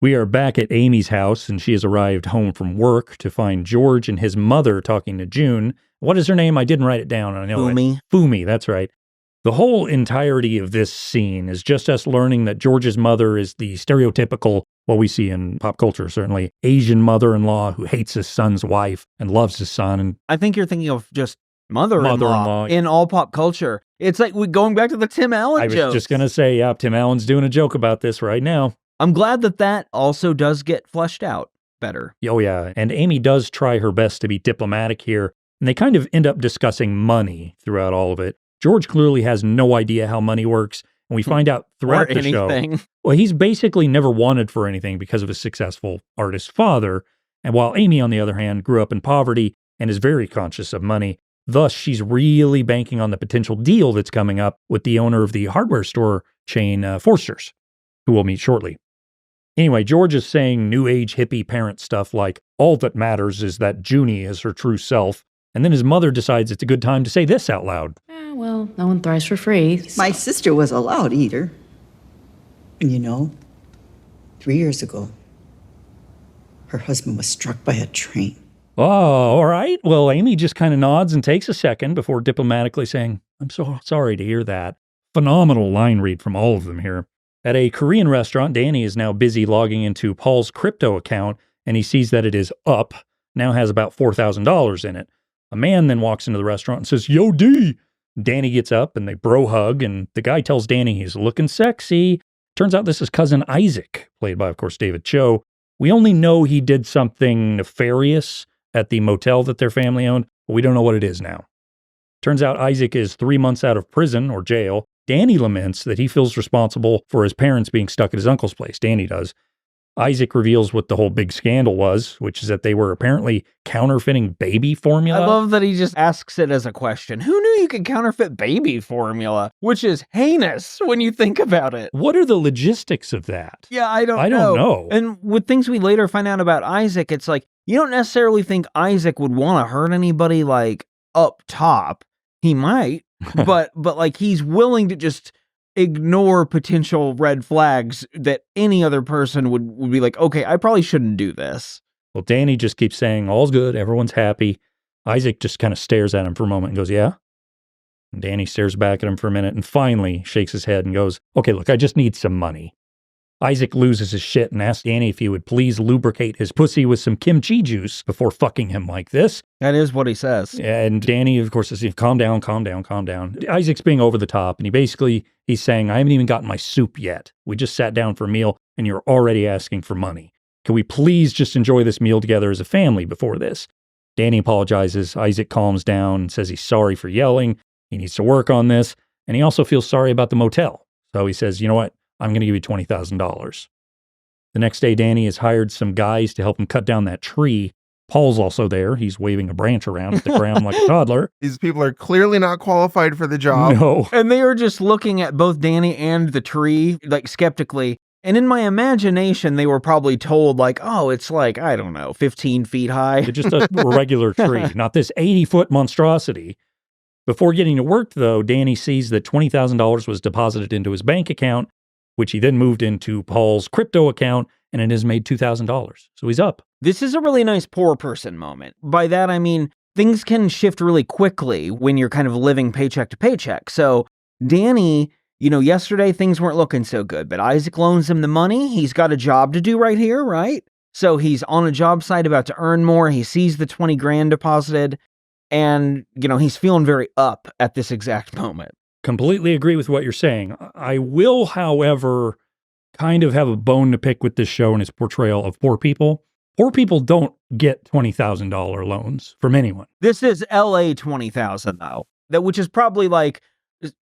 We are back at Amy's house, and she has arrived home from work to find George and his mother talking to June. What is her name? I didn't write it down. I know Fumi. Fumi, that's right. The whole entirety of this scene is just us learning that George's mother is the stereotypical, what we see in pop culture, certainly, Asian mother-in-law who hates his son's wife and loves his son. And I think you're thinking of just mother-in-law in all pop culture. It's like going back to the Tim Allen jokes. I was just going to say, yeah, Tim Allen's doing a joke about this right now. I'm glad that also does get fleshed out better. Oh, yeah. And Amy does try her best to be diplomatic here, and they kind of end up discussing money throughout all of it. George clearly has no idea how money works, and we find out throughout the show. Well, he's basically never wanted for anything because of his successful artist father, and while Amy, on the other hand, grew up in poverty and is very conscious of money, thus she's really banking on the potential deal that's coming up with the owner of the hardware store chain, Forster's, who we'll meet shortly. Anyway, George is saying new age hippie parent stuff like, all that matters is that Junie is her true self, and then his mother decides it's a good time to say this out loud. Well, no one thrives for free. So. My sister was a loud eater. And 3 years ago, Her husband was struck by a train. Oh, all right. Well, Amy just kind of nods and takes a second before diplomatically saying, I'm so sorry to hear that. Phenomenal line read from all of them here. At a Korean restaurant, Danny is now busy logging into Paul's crypto account, and he sees that it is up, now has about $4,000 in it. A man then walks into the restaurant and says, Yo, D! Danny gets up and they bro hug, and the guy tells Danny he's looking sexy. Turns out this is cousin Isaac, played by, of course, David Cho. We only know he did something nefarious at the motel that their family owned, but we don't know what it is now. Turns out Isaac is 3 months out of prison or jail. Danny laments that he feels responsible for his parents being stuck at his uncle's place. Danny does. Isaac reveals what the whole big scandal was, which is that they were apparently counterfeiting baby formula. I love that he just asks it as a question. Who knew you could counterfeit baby formula? Which is heinous when you think about it. What are the logistics of that? Yeah, I don't know. And with things we later find out about Isaac, it's like, you don't necessarily think Isaac would want to hurt anybody like up top. He might, but like he's willing to just ignore potential red flags that any other person would be like, okay, I probably shouldn't do this. Well, Danny just keeps saying, all's good, everyone's happy. Isaac just kind of stares at him for a moment and goes, yeah? And Danny stares back at him for a minute and finally shakes his head and goes, okay, look, I just need some money. Isaac loses his shit and asks Danny if he would please lubricate his pussy with some kimchi juice before fucking him like this. That is what he says. And Danny, of course, says, calm down, calm down, calm down. Isaac's being over the top, and he's saying, I haven't even gotten my soup yet. We just sat down for a meal, and you're already asking for money. Can we please just enjoy this meal together as a family before this? Danny apologizes. Isaac calms down and says he's sorry for yelling. He needs to work on this. And he also feels sorry about the motel. So he says, you know what? I'm going to give you $20,000. The next day, Danny has hired some guys to help him cut down that tree. Paul's also there. He's waving a branch around at the ground like a toddler. These people are clearly not qualified for the job. No. And they are just looking at both Danny and the tree, like skeptically. And in my imagination, they were probably told like, oh, it's like, I don't know, 15 feet high. Just a regular tree, not this 80-foot monstrosity. Before getting to work, though, Danny sees that $20,000 was deposited into his bank account, which he then moved into Paul's crypto account, and it has made $2,000. So he's up. This is a really nice poor person moment. By that, I mean, things can shift really quickly when you're kind of living paycheck to paycheck. So Danny, yesterday things weren't looking so good, but Isaac loans him the money. He's got a job to do right here, right? So he's on a job site about to earn more. He sees the 20 grand deposited, and, he's feeling very up at this exact moment. Completely agree with what you're saying. I will, however, kind of have a bone to pick with this show and its portrayal of poor people. Poor people don't get $20,000 loans from anyone. This is LA 20,000 though, which is probably like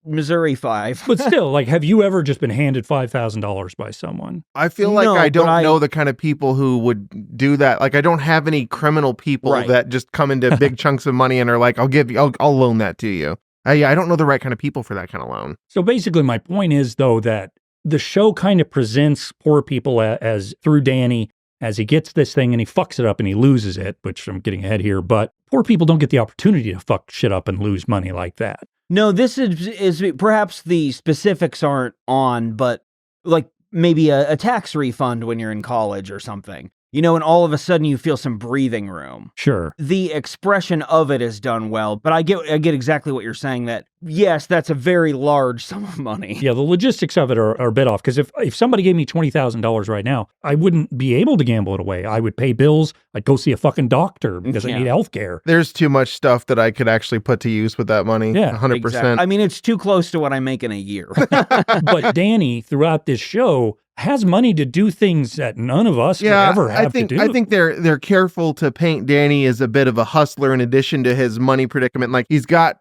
Missouri 5. But still, like, have you ever just been handed $5,000 by someone? I feel like I don't know the kind of people who would do that. Like, I don't have any criminal people that just come into big chunks of money and are like, I'll loan that to you. I don't know the right kind of people for that kind of loan. So basically my point is, though, that the show kind of presents poor people as through Danny as he gets this thing and he fucks it up and he loses it, which I'm getting ahead here, but poor people don't get the opportunity to fuck shit up and lose money like that. No, this is perhaps the specifics aren't on, but like maybe a tax refund when you're in college or something. And all of a sudden you feel some breathing room. Sure. The expression of it is done well, but I get exactly what you're saying, that yes, that's a very large sum of money. Yeah, the logistics of it are a bit off, because if somebody gave me $20,000 right now, I wouldn't be able to gamble it away. I would pay bills. I'd go see a fucking doctor because I need health care. There's too much stuff that I could actually put to use with that money. Yeah, 100%. Exactly. I mean, it's too close to what I make in a year. But Danny, throughout this show, has money to do things that none of us would ever have to do. I think they're careful to paint Danny as a bit of a hustler in addition to his money predicament. Like, he's got,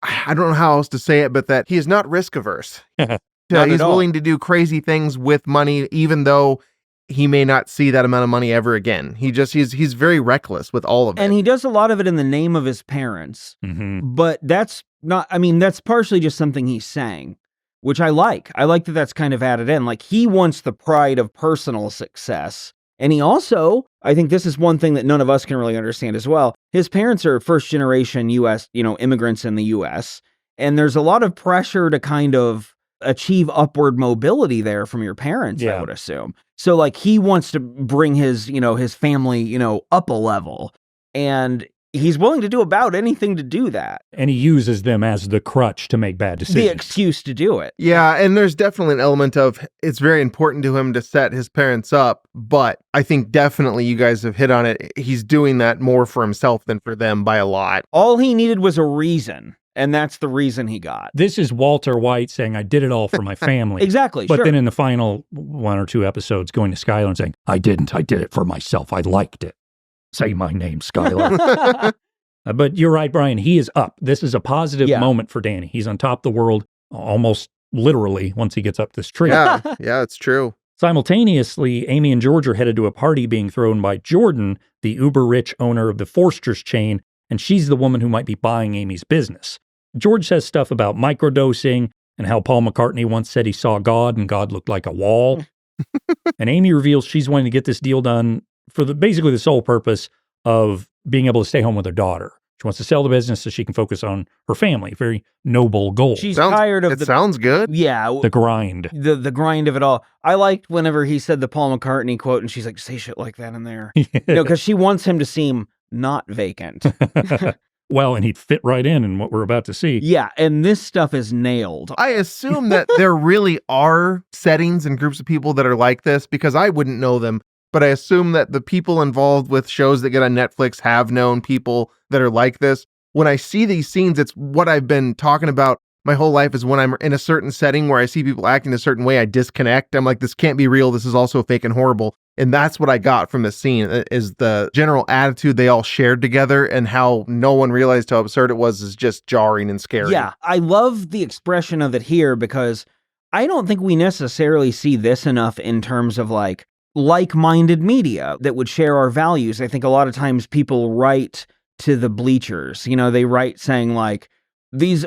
I don't know how else to say it, but that he is not risk averse. He's willing to do crazy things with money, even though he may not see that amount of money ever again. He's very reckless with all of it. And he does a lot of it in the name of his parents. Mm-hmm. But that's partially just something he's saying, which I like. I like that that's kind of added in. Like, he wants the pride of personal success. And he also, I think this is one thing that none of us can really understand as well. His parents are first generation U.S., immigrants in the U.S. And there's a lot of pressure to kind of achieve upward mobility there from your parents, I would assume. So like he wants to bring his, his family, up a level, and he's willing to do about anything to do that. And he uses them as the crutch to make bad decisions. The excuse to do it. Yeah, and there's definitely an element of it's very important to him to set his parents up, but I think definitely you guys have hit on it. He's doing that more for himself than for them by a lot. All he needed was a reason, and that's the reason he got. This is Walter White saying, I did it all for my family. Exactly, But sure. then in the final 1 or 2 episodes, going to Skylar and saying, I did it for myself. I liked it. Say my name, Skylar. But you're right, Brian. He is up. This is a positive moment for Danny. He's on top of the world, almost literally, once he gets up this tree. Yeah, it's true. Simultaneously, Amy and George are headed to a party being thrown by Jordan, the uber-rich owner of the Forster's chain, and she's the woman who might be buying Amy's business. George says stuff about microdosing and how Paul McCartney once said he saw God and God looked like a wall. And Amy reveals she's wanting to get this deal done for basically the sole purpose of being able to stay home with her daughter. She wants to sell the business so she can focus on her family. Very noble goal. She's tired of sounds good. Yeah. The grind. The grind of it all. I liked whenever he said the Paul McCartney quote and she's like, say shit like that in there. Because she wants him to seem not vacant. Well, and he'd fit right in what we're about to see. Yeah, and this stuff is nailed. I assume that there really are settings and groups of people that are like this because I wouldn't know them. But I assume that the people involved with shows that get on Netflix have known people that are like this. When I see these scenes, it's what I've been talking about my whole life is when I'm in a certain setting where I see people acting a certain way, I disconnect. I'm like, this can't be real. This is also fake and horrible. And that's what I got from this scene is the general attitude they all shared together and how no one realized how absurd it was is just jarring and scary. Yeah, I love the expression of it here because I don't think we necessarily see this enough in terms of like-minded media that would share our values. I think a lot of times people write to the bleachers. They write saying these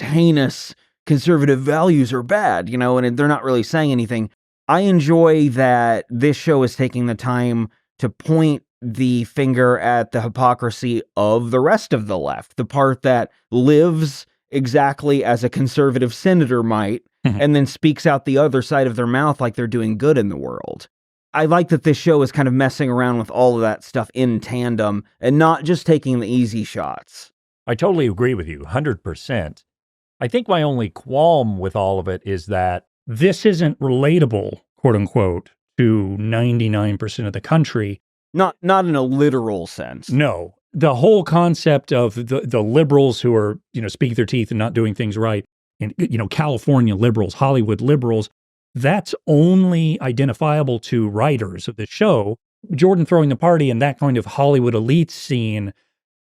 heinous conservative values are bad, and they're not really saying anything. I enjoy that this show is taking the time to point the finger at the hypocrisy of the rest of the left, the part that lives exactly as a conservative senator might, and then speaks out the other side of their mouth like they're doing good in the world. I like that this show is kind of messing around with all of that stuff in tandem and not just taking the easy shots. I totally agree with you, 100%. I think my only qualm with all of it is that this isn't relatable, quote unquote, to 99% of the country. Not in a literal sense. No. The whole concept of the liberals who are, speaking their teeth and not doing things right, and, California liberals, Hollywood liberals, that's only identifiable to writers of the show. Jordan throwing the party and that kind of Hollywood elite scene,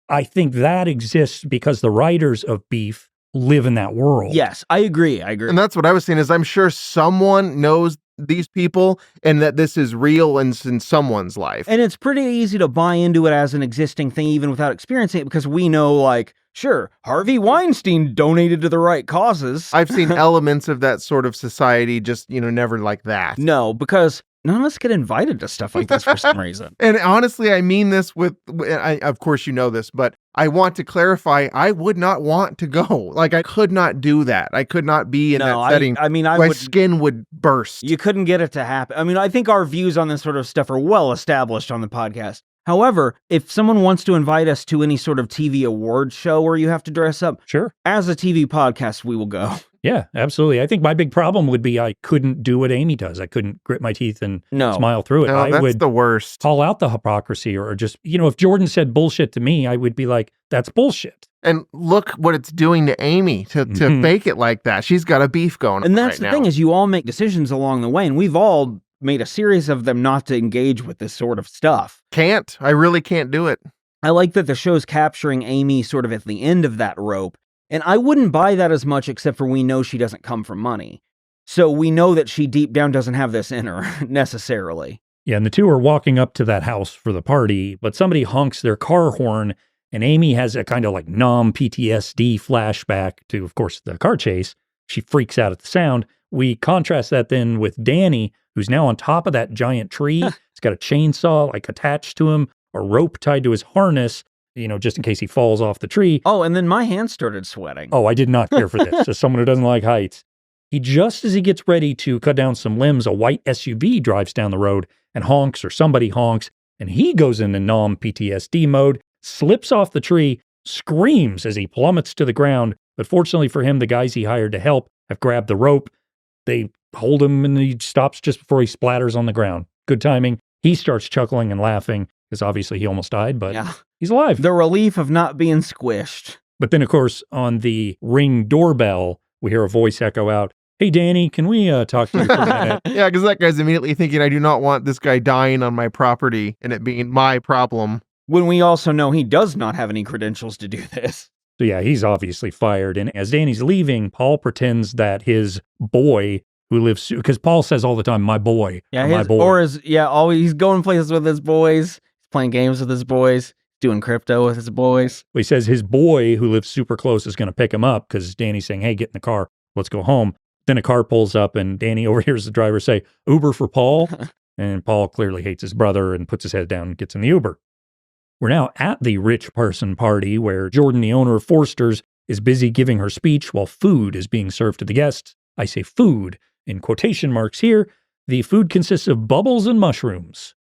I think that exists because the writers of Beef live in that world. Yes, I agree. And that's what I was saying is I'm sure someone knows these people and that this is real and in someone's life. And it's pretty easy to buy into it as an existing thing even without experiencing it because we know sure, Harvey Weinstein donated to the right causes. I've seen elements of that sort of society just, never like that. No, because none of us get invited to stuff like this for some reason. And honestly, I mean this of course you know this, but I want to clarify, I would not want to go. I could not do that. I could not be in that setting. My skin would burst. You couldn't get it to happen. I think our views on this sort of stuff are well established on the podcast. However, if someone wants to invite us to any sort of TV award show where you have to dress up, sure. As a TV podcast, we will go. Yeah, absolutely. I think my big problem would be I couldn't do what Amy does. I couldn't grit my teeth and smile through it. No, that's the worst. Call out the hypocrisy or just, if Jordan said bullshit to me, I would be like, that's bullshit. And look what it's doing to Amy to fake it like that. She's got a beef going on. And that's the thing is you all make decisions along the way, and we've all made a series of them not to engage with this sort of stuff. I really can't do it. I like that the show's capturing Amy sort of at the end of that rope. And I wouldn't buy that as much except for we know she doesn't come from money. So we know that she deep down doesn't have this in her necessarily. Yeah, and the two are walking up to that house for the party, but somebody honks their car horn and Amy has a kind of numb PTSD flashback to, of course, the car chase. She freaks out at the sound. We contrast that then with Danny, who's now on top of that giant tree. He's got a chainsaw attached to him, a rope tied to his harness, just in case he falls off the tree. Oh, and then my hands started sweating. Oh, I did not care for this. As someone who doesn't like heights. Just as he gets ready to cut down some limbs, a white SUV drives down the road and honks, or somebody honks, and he goes into non-PTSD mode, slips off the tree, screams as he plummets to the ground. But fortunately for him, the guys he hired to help have grabbed the rope. They hold him and he stops just before he splatters on the ground. Good timing. He starts chuckling and laughing because obviously he almost died, but he's alive. The relief of not being squished. But then, of course, on the Ring doorbell, we hear a voice echo out, "Hey, Danny, can we talk to you for a minute?" Yeah, because that guy's immediately thinking, I do not want this guy dying on my property and it being my problem. When we also know he does not have any credentials to do this. So yeah, he's obviously fired. And as Danny's leaving, Paul pretends that his boy who lives, because Paul says all the time, my boy, yeah, my boy. Always he's going places with his boys, he's playing games with his boys, doing crypto with his boys. He says his boy who lives super close is going to pick him up because Danny's saying, hey, get in the car, let's go home. Then a car pulls up and Danny overhears the driver say, Uber for Paul. And Paul clearly hates his brother and puts his head down and gets in the Uber. We're now at the rich person party where Jordan, the owner of Forster's, is busy giving her speech while food is being served to the guests. I say food in quotation marks here. The food consists of bubbles and mushrooms.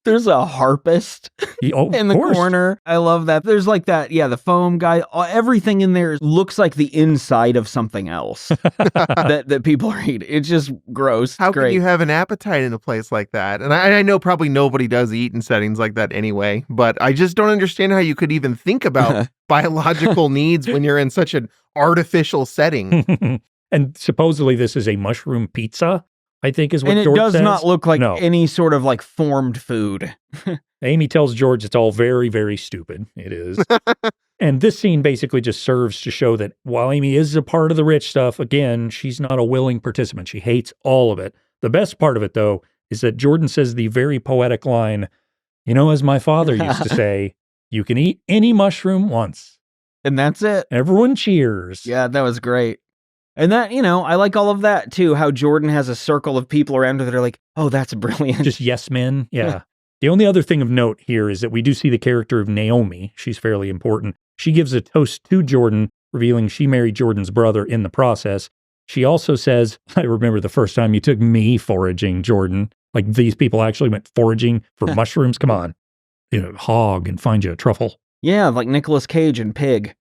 There's a harpist in the corner. I love that. There's like that, the foam guy. Everything in there looks like the inside of something else that people are eating. It's just gross. How can you have an appetite in a place like that? And I know probably nobody does eat in settings like that anyway, but I just don't understand how you could even think about biological needs when you're in such an artificial setting. And supposedly this is a mushroom pizza, I think is what George says. And it does not look like any sort of like formed food. Amy tells George it's all very, very stupid. It is. And this scene basically just serves to show that while Amy is a part of the rich stuff, again, she's not a willing participant. She hates all of it. The best part of it, though, is that Jordan says the very poetic line, as my father used to say, you can eat any mushroom once. And that's it. Everyone cheers. Yeah, that was great. And that, I like all of that too, how Jordan has a circle of people around her that are like, oh, that's brilliant. Just yes men. Yeah. The only other thing of note here is that we do see the character of Naomi. She's fairly important. She gives a toast to Jordan, revealing she married Jordan's brother in the process. She also says, I remember the first time you took me foraging, Jordan. Like these people actually went foraging for mushrooms. Come on. Hog and find you a truffle. Yeah, like Nicolas Cage and Pig.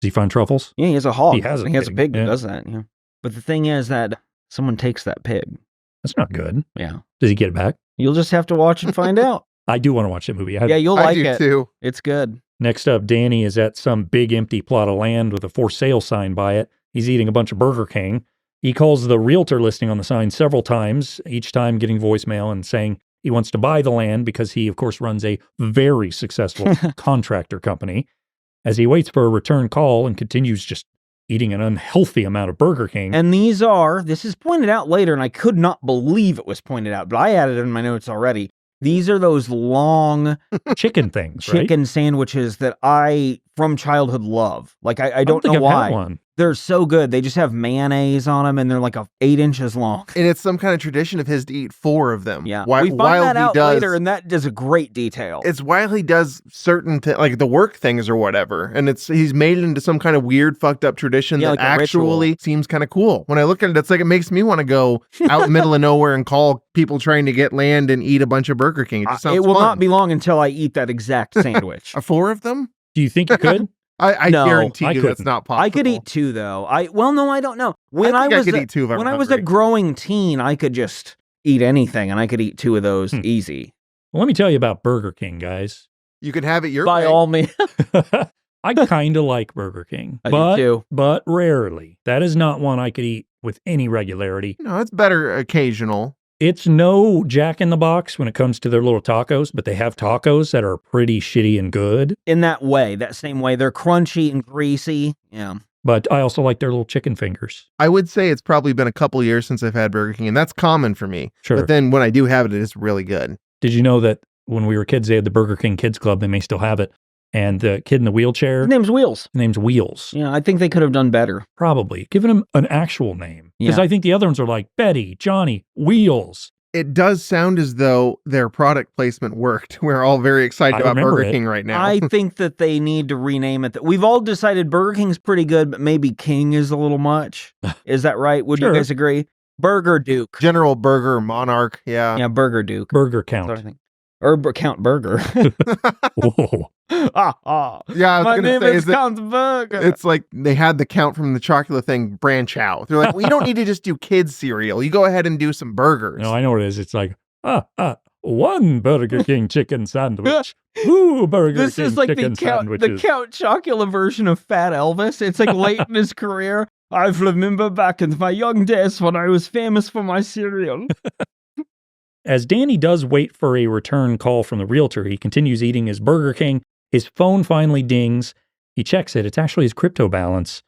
Does he find truffles? Yeah, he has a hog. He has a pig that does that. Yeah. But the thing is that someone takes that pig. That's not good. Yeah. Does he get it back? You'll just have to watch and find out. I do want to watch that movie. Yeah, you'll like it. I do too. It's good. Next up, Danny is at some big empty plot of land with a for sale sign by it. He's eating a bunch of Burger King. He calls the realtor listing on the sign several times, each time getting voicemail and saying he wants to buy the land because he, of course, runs a very successful contractor company. As he waits for a return call and continues just eating an unhealthy amount of Burger King. And this is pointed out later, and I could not believe it was pointed out, but I added it in my notes already. These are those long chicken things, chicken sandwiches that I, from childhood, love. Like, I don't know why. I've had one. They're so good. They just have mayonnaise on them, and they're like 8 inches long. And it's some kind of tradition of his to eat 4 of them. Yeah, we find that out later, and that does a great detail. It's while he does certain like the work things or whatever, and he's made it into some kind of weird, fucked up tradition that like actually seems kind of cool. When I look at it, it's like it makes me want to go out in the middle of nowhere and call people trying to get land and eat a bunch of Burger King. It just sounds will fun. not be long until I eat that exact sandwich. 4 of them? Do you think you could? I guarantee you that's not possible. I could eat 2 though. I don't know. I could eat 2 if when I was a growing teen, I could just eat anything, and I could eat 2 of those easy. Well, let me tell you about Burger King, guys. You can have it your way. By all means. I kind of like Burger King, I do too. But rarely. That is not one I could eat with any regularity. No, it's better occasional. It's no Jack in the Box when it comes to their little tacos, but they have tacos that are pretty shitty and good. In that way, that same way. They're crunchy and greasy. Yeah. But I also like their little chicken fingers. I would say it's probably been a couple years since I've had Burger King, and that's common for me. Sure. But then when I do have it, it is really good. Did you know that when we were kids, they had the Burger King Kids Club? They may still have it. And the kid in the wheelchair. His name's Wheels. Yeah, I think they could have done better. Probably. Giving him an actual name. Because I think the other ones are like Betty, Johnny, Wheels. It does sound as though their product placement worked. We're all very excited about Burger King right now. I think that they need to rename it. We've all decided Burger King's pretty good, but maybe King is a little much. Is that right? Would you guys agree? Burger Duke. General Burger, Monarch, yeah. Yeah, Burger Duke. Burger Count. That's what I think. Or Count Burger. Whoa. Yeah, I was My going to name say, is Count Burger. it's like they had the Count from the chocolate thing branch out. They're like, well, you don't need to just do kids cereal. You go ahead and do some burgers. No, I know what it is. It's like, one Burger King chicken sandwich. Two Burger This King is like chicken the sandwiches. Count Chocula version of Fat Elvis. It's like late in his career. I remember back in my young days when I was famous for my cereal. As Danny does wait for a return call from the realtor, he continues eating his Burger King. His phone finally dings. He checks it. It's actually his crypto balance.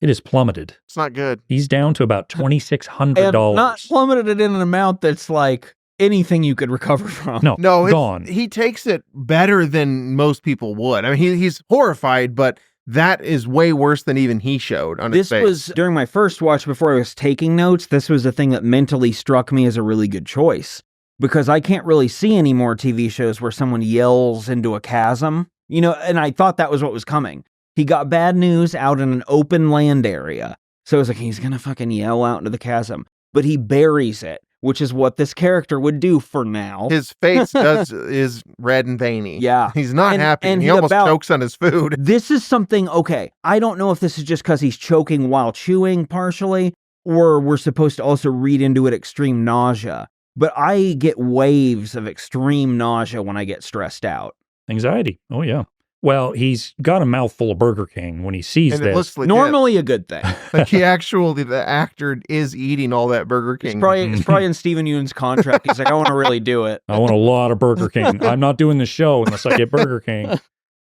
It is plummeted. It's not good. He's down to about $2,600. And not plummeted it in an amount that's like anything you could recover from. No, gone. He takes it better than most people would. I mean, he's horrified, but that is way worse than even he showed on his face. This was, during my first watch before I was taking notes, this was the thing that mentally struck me as a really good choice. Because I can't really see any more TV shows where someone yells into a chasm, and I thought that was what was coming. He got bad news out in an open land area. So I was like, he's going to fucking yell out into the chasm. But he buries it, which is what this character would do for now. His face is red and veiny. Yeah. He's not happy. And he almost chokes on his food. This is something, okay, I don't know if this is just because he's choking while chewing partially, or we're supposed to also read into it extreme nausea. But I get waves of extreme nausea when I get stressed out. Anxiety. Oh, yeah. Well, he's got a mouthful of Burger King when he sees And this. it looks legit. Normally a good thing. Like the actor is eating all that Burger King. It's probably in Steven Yeun's contract. He's like, I want to really do it. I want a lot of Burger King. I'm not doing the show unless I get Burger King.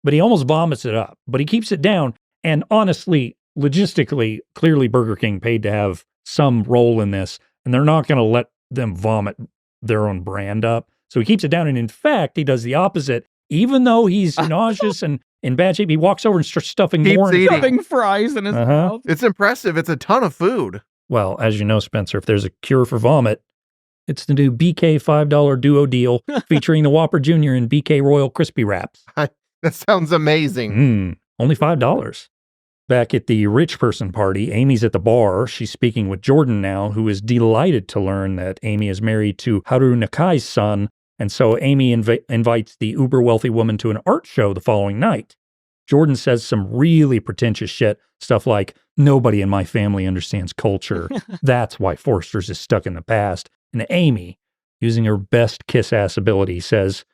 But he almost vomits it up. But he keeps it down. And honestly, logistically, clearly Burger King paid to have some role in this. And they're not going to let them vomit their own brand up. So he keeps it down. And in fact, he does the opposite. Even though he's nauseous and in bad shape, he walks over and starts stuffing more. Stuffing fries in his mouth. It's impressive. It's a ton of food. Well, as you know, Spencer, if there's a cure for vomit, it's the new BK $5 duo deal featuring the Whopper Jr. and BK Royal Crispy Wraps. That sounds amazing. Only $5. Back at the rich person party, Amy's at the bar. She's speaking with Jordan now, who is delighted to learn that Amy is married to Haru Nakai's son. And so Amy invites the uber wealthy woman to an art show the following night. Jordan says some really pretentious shit, stuff like, nobody in my family understands culture. That's why Forster's is stuck in the past. And Amy, using her best kiss-ass ability, says,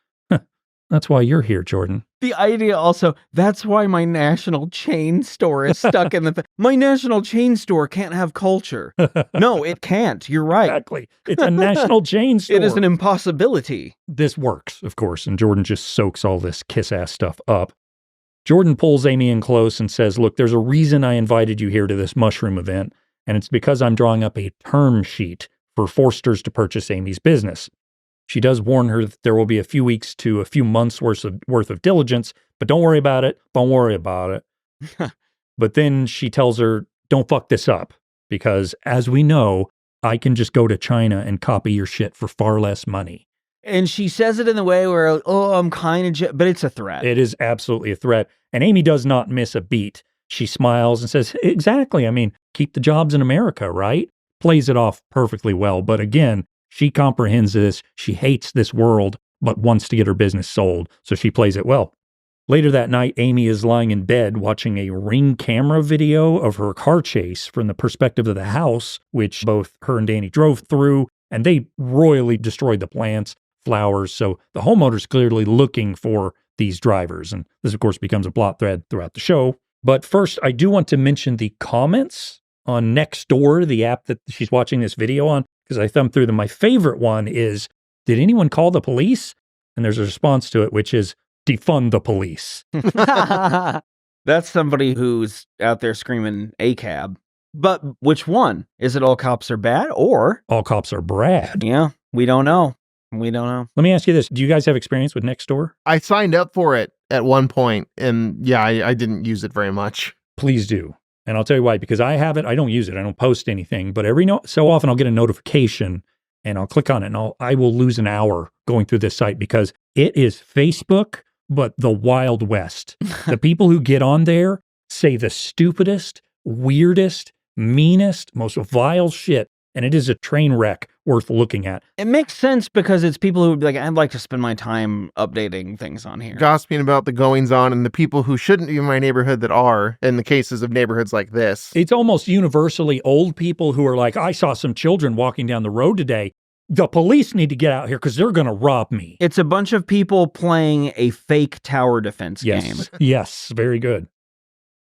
that's why you're here, Jordan. The idea also, that's why my national chain store is stuck in the... My national chain store can't have culture. No, it can't. You're right. Exactly. It's a national chain store. It is an impossibility. This works, of course, and Jordan just soaks all this kiss-ass stuff up. Jordan pulls Amy in close and says, look, there's a reason I invited you here to this mushroom event, and it's because I'm drawing up a term sheet for Forster's to purchase Amy's business. She does warn her that there will be a few weeks to a few months worth of diligence, but don't worry about it. Don't worry about it. But then she tells her, don't fuck this up, because as we know, I can just go to China and copy your shit for far less money. And she says it in the way where, I'm kind of, but it's a threat. It is absolutely a threat. And Amy does not miss a beat. She smiles and says, exactly. I mean, keep the jobs in America, right? Plays it off perfectly well. But again, she comprehends this. She hates this world, but wants to get her business sold. So she plays it well. Later that night, Amy is lying in bed watching a Ring camera video of her car chase from the perspective of the house, which both her and Danny drove through, and they royally destroyed the plants, flowers. So the homeowner's clearly looking for these drivers. And this, of course, becomes a plot thread throughout the show. But first, I do want to mention the comments on Nextdoor, the app that she's watching this video on, because I thumbed through them. My favorite one is, did anyone call the police? And there's a response to it, which is, defund the police. That's somebody who's out there screaming ACAB. But which one? Is it all cops are bad or? All cops are Brad. Yeah, we don't know. We don't know. Let me ask you this. Do you guys have experience with Nextdoor? I signed up for it at one point, and yeah, I didn't use it very much. Please do. And I'll tell you why, because I have it. I don't use it. I don't post anything, but every so often I'll get a notification and I'll click on it, and I will lose an hour going through this site because it is Facebook, but the Wild West. The people who get on there say the stupidest, weirdest, meanest, most vile shit, and it is a train wreck worth looking at. It makes sense because it's people who would be like, I'd like to spend my time updating things on here. Gossiping about the goings-on and the people who shouldn't be in my neighborhood that are, in the cases of neighborhoods like this. It's almost universally old people who are like, I saw some children walking down the road today. The police need to get out here because they're going to rob me. It's a bunch of people playing a fake tower defense game. Yes, very good.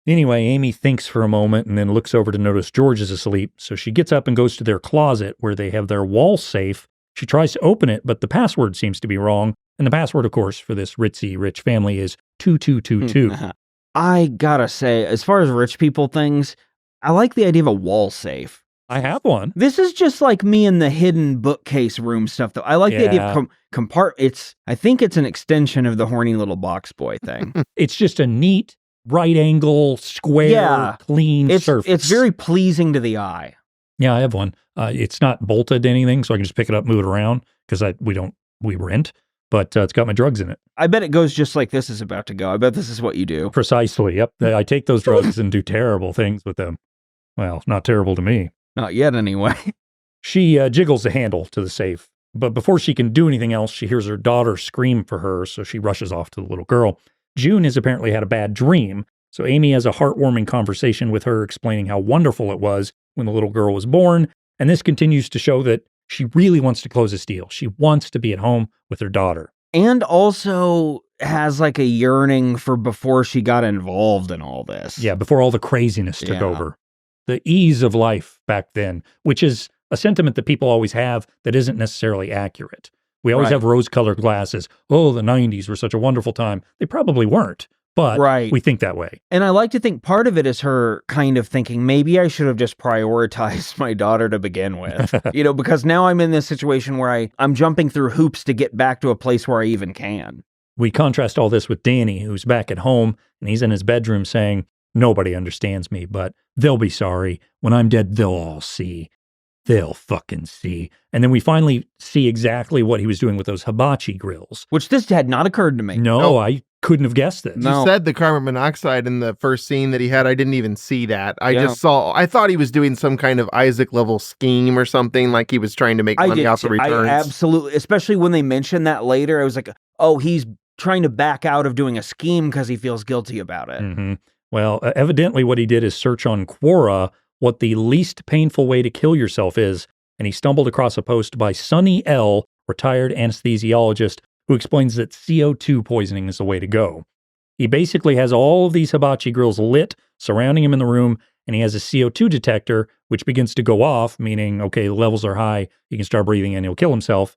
Anyway, Amy thinks for a moment and then looks over to notice George is asleep. So she gets up and goes to their closet where they have their wall safe. She tries to open it, but the password seems to be wrong. And the password, of course, for this ritzy rich family is 2222. I gotta say, as far as rich people things, I like the idea of a wall safe. I have one. This is just like me in the hidden bookcase room stuff, though. I like the idea of I think it's an extension of the horny little box boy thing. It's just a neat, right angle, square, clean surface. It's very pleasing to the eye. Yeah, I have one. It's not bolted to anything, so I can just pick it up, move it around, because we rent, but it's got my drugs in it. I bet it goes just like this is about to go. I bet this is what you do. Precisely, yep. I take those drugs and do terrible things with them. Well, not terrible to me. Not yet, anyway. She jiggles the handle to the safe, but before she can do anything else, she hears her daughter scream for her, so she rushes off to the little girl. June has apparently had a bad dream, so Amy has a heartwarming conversation with her explaining how wonderful it was when the little girl was born, and this continues to show that she really wants to close this deal. She wants to be at home with her daughter. And also has like a yearning for before she got involved in all this. Yeah, before all the craziness took over. The ease of life back then, which is a sentiment that people always have that isn't necessarily accurate. We always have rose-colored glasses. Oh, the 90s were such a wonderful time. They probably weren't, but we think that way. And I like to think part of it is her kind of thinking, maybe I should have just prioritized my daughter to begin with. Because now I'm in this situation where I'm jumping through hoops to get back to a place where I even can. We contrast all this with Danny, who's back at home, and he's in his bedroom saying, nobody understands me, but they'll be sorry. When I'm dead, they'll all see. They'll fucking see. And then we finally see exactly what he was doing with those hibachi grills. Which this had not occurred to me. No, I couldn't have guessed this. You said the carbon monoxide in the first scene that he had. I didn't even see that. I thought he was doing some kind of Isaac level scheme or something, like he was trying to make money off the returns. Absolutely. Especially when they mentioned that later, I was like, oh, he's trying to back out of doing a scheme because he feels guilty about it. Mm-hmm. Well, evidently what he did is search on Quora what the least painful way to kill yourself is, and he stumbled across a post by Sonny L., retired anesthesiologist, who explains that CO2 poisoning is the way to go. He basically has all of these hibachi grills lit, surrounding him in the room, and he has a CO2 detector, which begins to go off, meaning, okay, the levels are high, he can start breathing and he'll kill himself.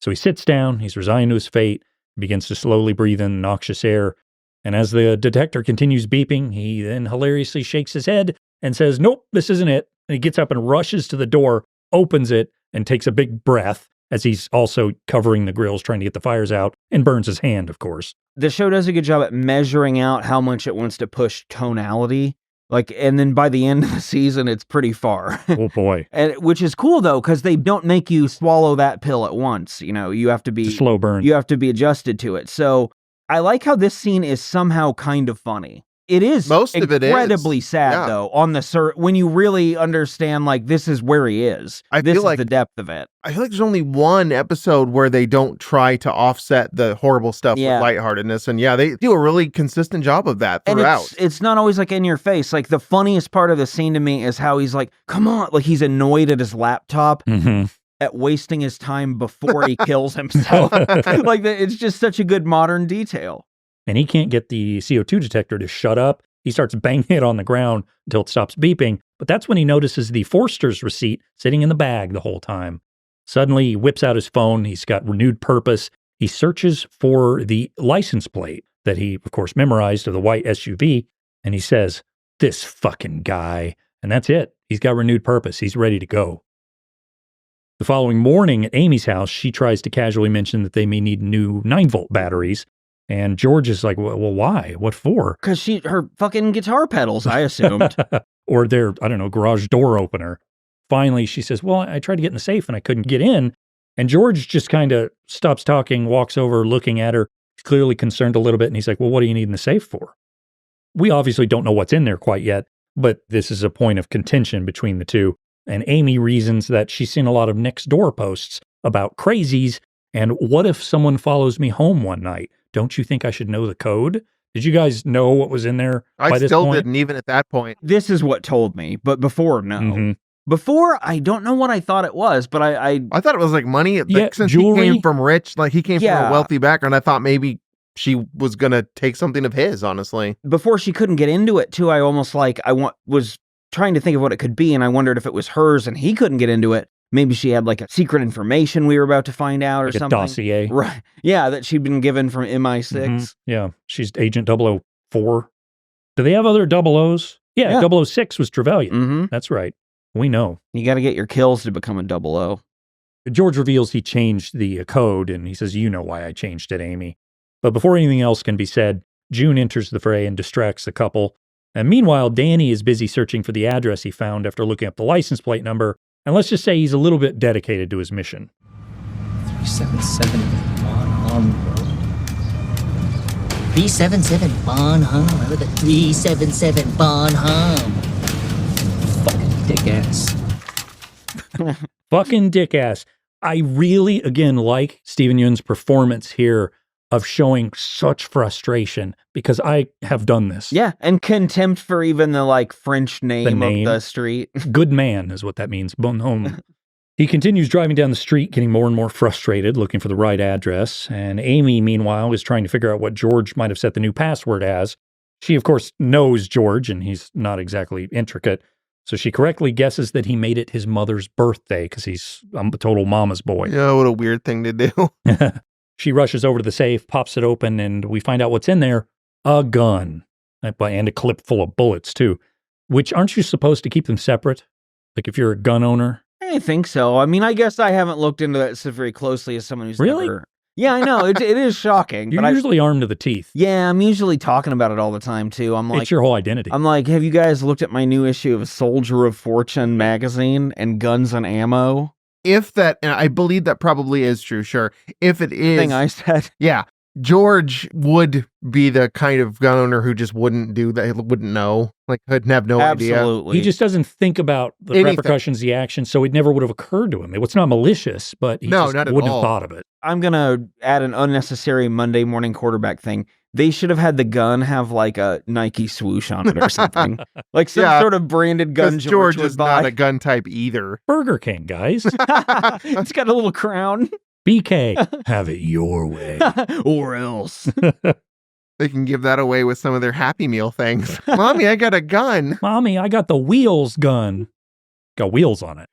So he sits down, he's resigned to his fate, begins to slowly breathe in noxious air, and as the detector continues beeping, he then hilariously shakes his head and says, nope, this isn't it. And he gets up and rushes to the door, opens it, and takes a big breath as he's also covering the grills, trying to get the fires out, and burns his hand, of course. The show does a good job at measuring out how much it wants to push tonality. And then by the end of the season, it's pretty far. Oh, boy. Which is cool, though, because they don't make you swallow that pill at once. You have to be... It's a slow burn. You have to be adjusted to it. So I like how this scene is somehow kind of funny. It is most of it is incredibly sad, though, when you really understand, this is where he is. This is the depth of it. I feel like there's only one episode where they don't try to offset the horrible stuff with lightheartedness. And they do a really consistent job of that throughout. And it's not always in your face. The funniest part of the scene to me is how he's like, come on. He's annoyed at his laptop. Mm-hmm. At wasting his time before he kills himself. It's just such a good modern detail. And he can't get the CO2 detector to shut up. He starts banging it on the ground until it stops beeping. But that's when he notices the Forster's receipt sitting in the bag the whole time. Suddenly, he whips out his phone. He's got renewed purpose. He searches for the license plate that he, of course, memorized of the white SUV. And he says, this fucking guy. And that's it. He's got renewed purpose. He's ready to go. The following morning at Amy's house, she tries to casually mention that they may need new 9-volt batteries. And George is like, well, why? What for? Because her fucking guitar pedals, I assumed. Or their, garage door opener. finally she says, well, I tried to get in the safe and I couldn't get in. And George just kind of stops talking, walks over, looking at her. He's clearly concerned a little bit. And he's like, well, what do you need in the safe for? We obviously don't know what's in there quite yet, but this is a point of contention between the two. And Amy reasons that she's seen a lot of next door posts about crazies. And what if someone follows me home one night? Don't you think I should know the code? Did you guys know what was in there by this still point? didn't, even at that point. This is what told me, but before, no. Mm-hmm. Before, I don't know what I thought it was, but I thought it was like money. Yeah, Like, since jewelry. he came from rich, like he came from Yeah. a wealthy background, I thought maybe she was going to take something of his, honestly. before she couldn't get into it too, I almost like was trying to think of what it could be, and I wondered if it was hers and he couldn't get into it. Maybe she had like a secret information we were about to find out or Like a something. dossier. Right. Yeah, that she'd been given from MI6. Mhm. Yeah, she's Agent 004. Do they have other 00s? Yeah, Yeah. 006 was Trevelyan. Mm-hmm. That's right. We know. You got to get your kills to become a 00. George reveals he changed the code, and he says, you know why I changed it, Amy. But before anything else can be said, June enters the fray and distracts the couple. And meanwhile, Danny is busy searching for the address he found after looking up the license plate number. And let's just say he's a little bit dedicated to his mission. 377 Bonham Road. 377 Bonham Road. 377 Bonham. Fucking dick ass. Fucking dick ass. I really, again, like Stephen Yeun's performance here of showing such frustration because I have done this. Yeah, and contempt for even the like French name name. of the street. Good man is what that means. Bonhomme. He continues driving down the street, getting more and more frustrated, looking for the right address. And Amy, meanwhile, is trying to figure out what George might have set the new password as. She, of course, knows George, and he's not exactly intricate. So she correctly guesses that he made it his mother's birthday because he's a total mama's boy. Yeah, what a weird thing to do. She rushes over to the safe, pops it open, and we find out what's in there. A gun. And a clip full of bullets, too. Which, aren't you supposed to keep them separate? Like if you're a gun owner? I think so. I mean, I guess I haven't looked into that so very closely as someone who's Really? never... Yeah, I know. It is shocking. You're but usually armed to the teeth. Yeah, I'm usually talking about it all the time, too. I'm like... It's your whole identity. I'm like, have you guys looked at my new issue of Soldier of Fortune magazine and Guns and Ammo? If that, and I believe that probably is true, sure. If it is, Thing I said. yeah, George would be the kind of gun owner who just wouldn't do that, wouldn't know, like couldn't have no idea. Absolutely. He just doesn't think about the Anything. repercussions, the action, so it never would have occurred to him. It's not malicious, but he No, just not at wouldn't all. have thought of it. I'm going to add an unnecessary Monday morning quarterback thing. They should have had the gun have like a Nike swoosh on it or something. Like some Yeah, sort of branded gun Because George would is buy. not a gun type either. Burger King, guys. It's got a little crown. BK, have it your way. Or else. They can give that away with some of their Happy Meal things. Mommy, I got a gun. Mommy, I got the wheels gun. Got wheels on it.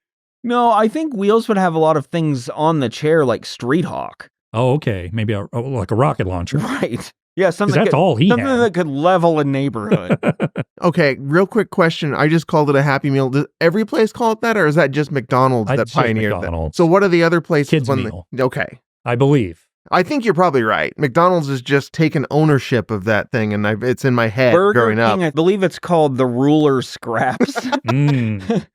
No, I think Wheels would have a lot of things on the chair like Street Hawk. Oh, okay. Maybe like a rocket launcher. Right. Yeah, 'Cause something, that's all he something had. that could level a neighborhood. Okay, real quick question. I just called it a Happy Meal. Does every place call it that, or is that just McDonald's I'd that say pioneered McDonald's. that? So what are the other places? Kids when meal. Okay. I believe. I think you're probably right. McDonald's has just taken ownership of that thing, and it's in my head Burger growing King, up. I believe it's called the Ruler Scraps. Mm.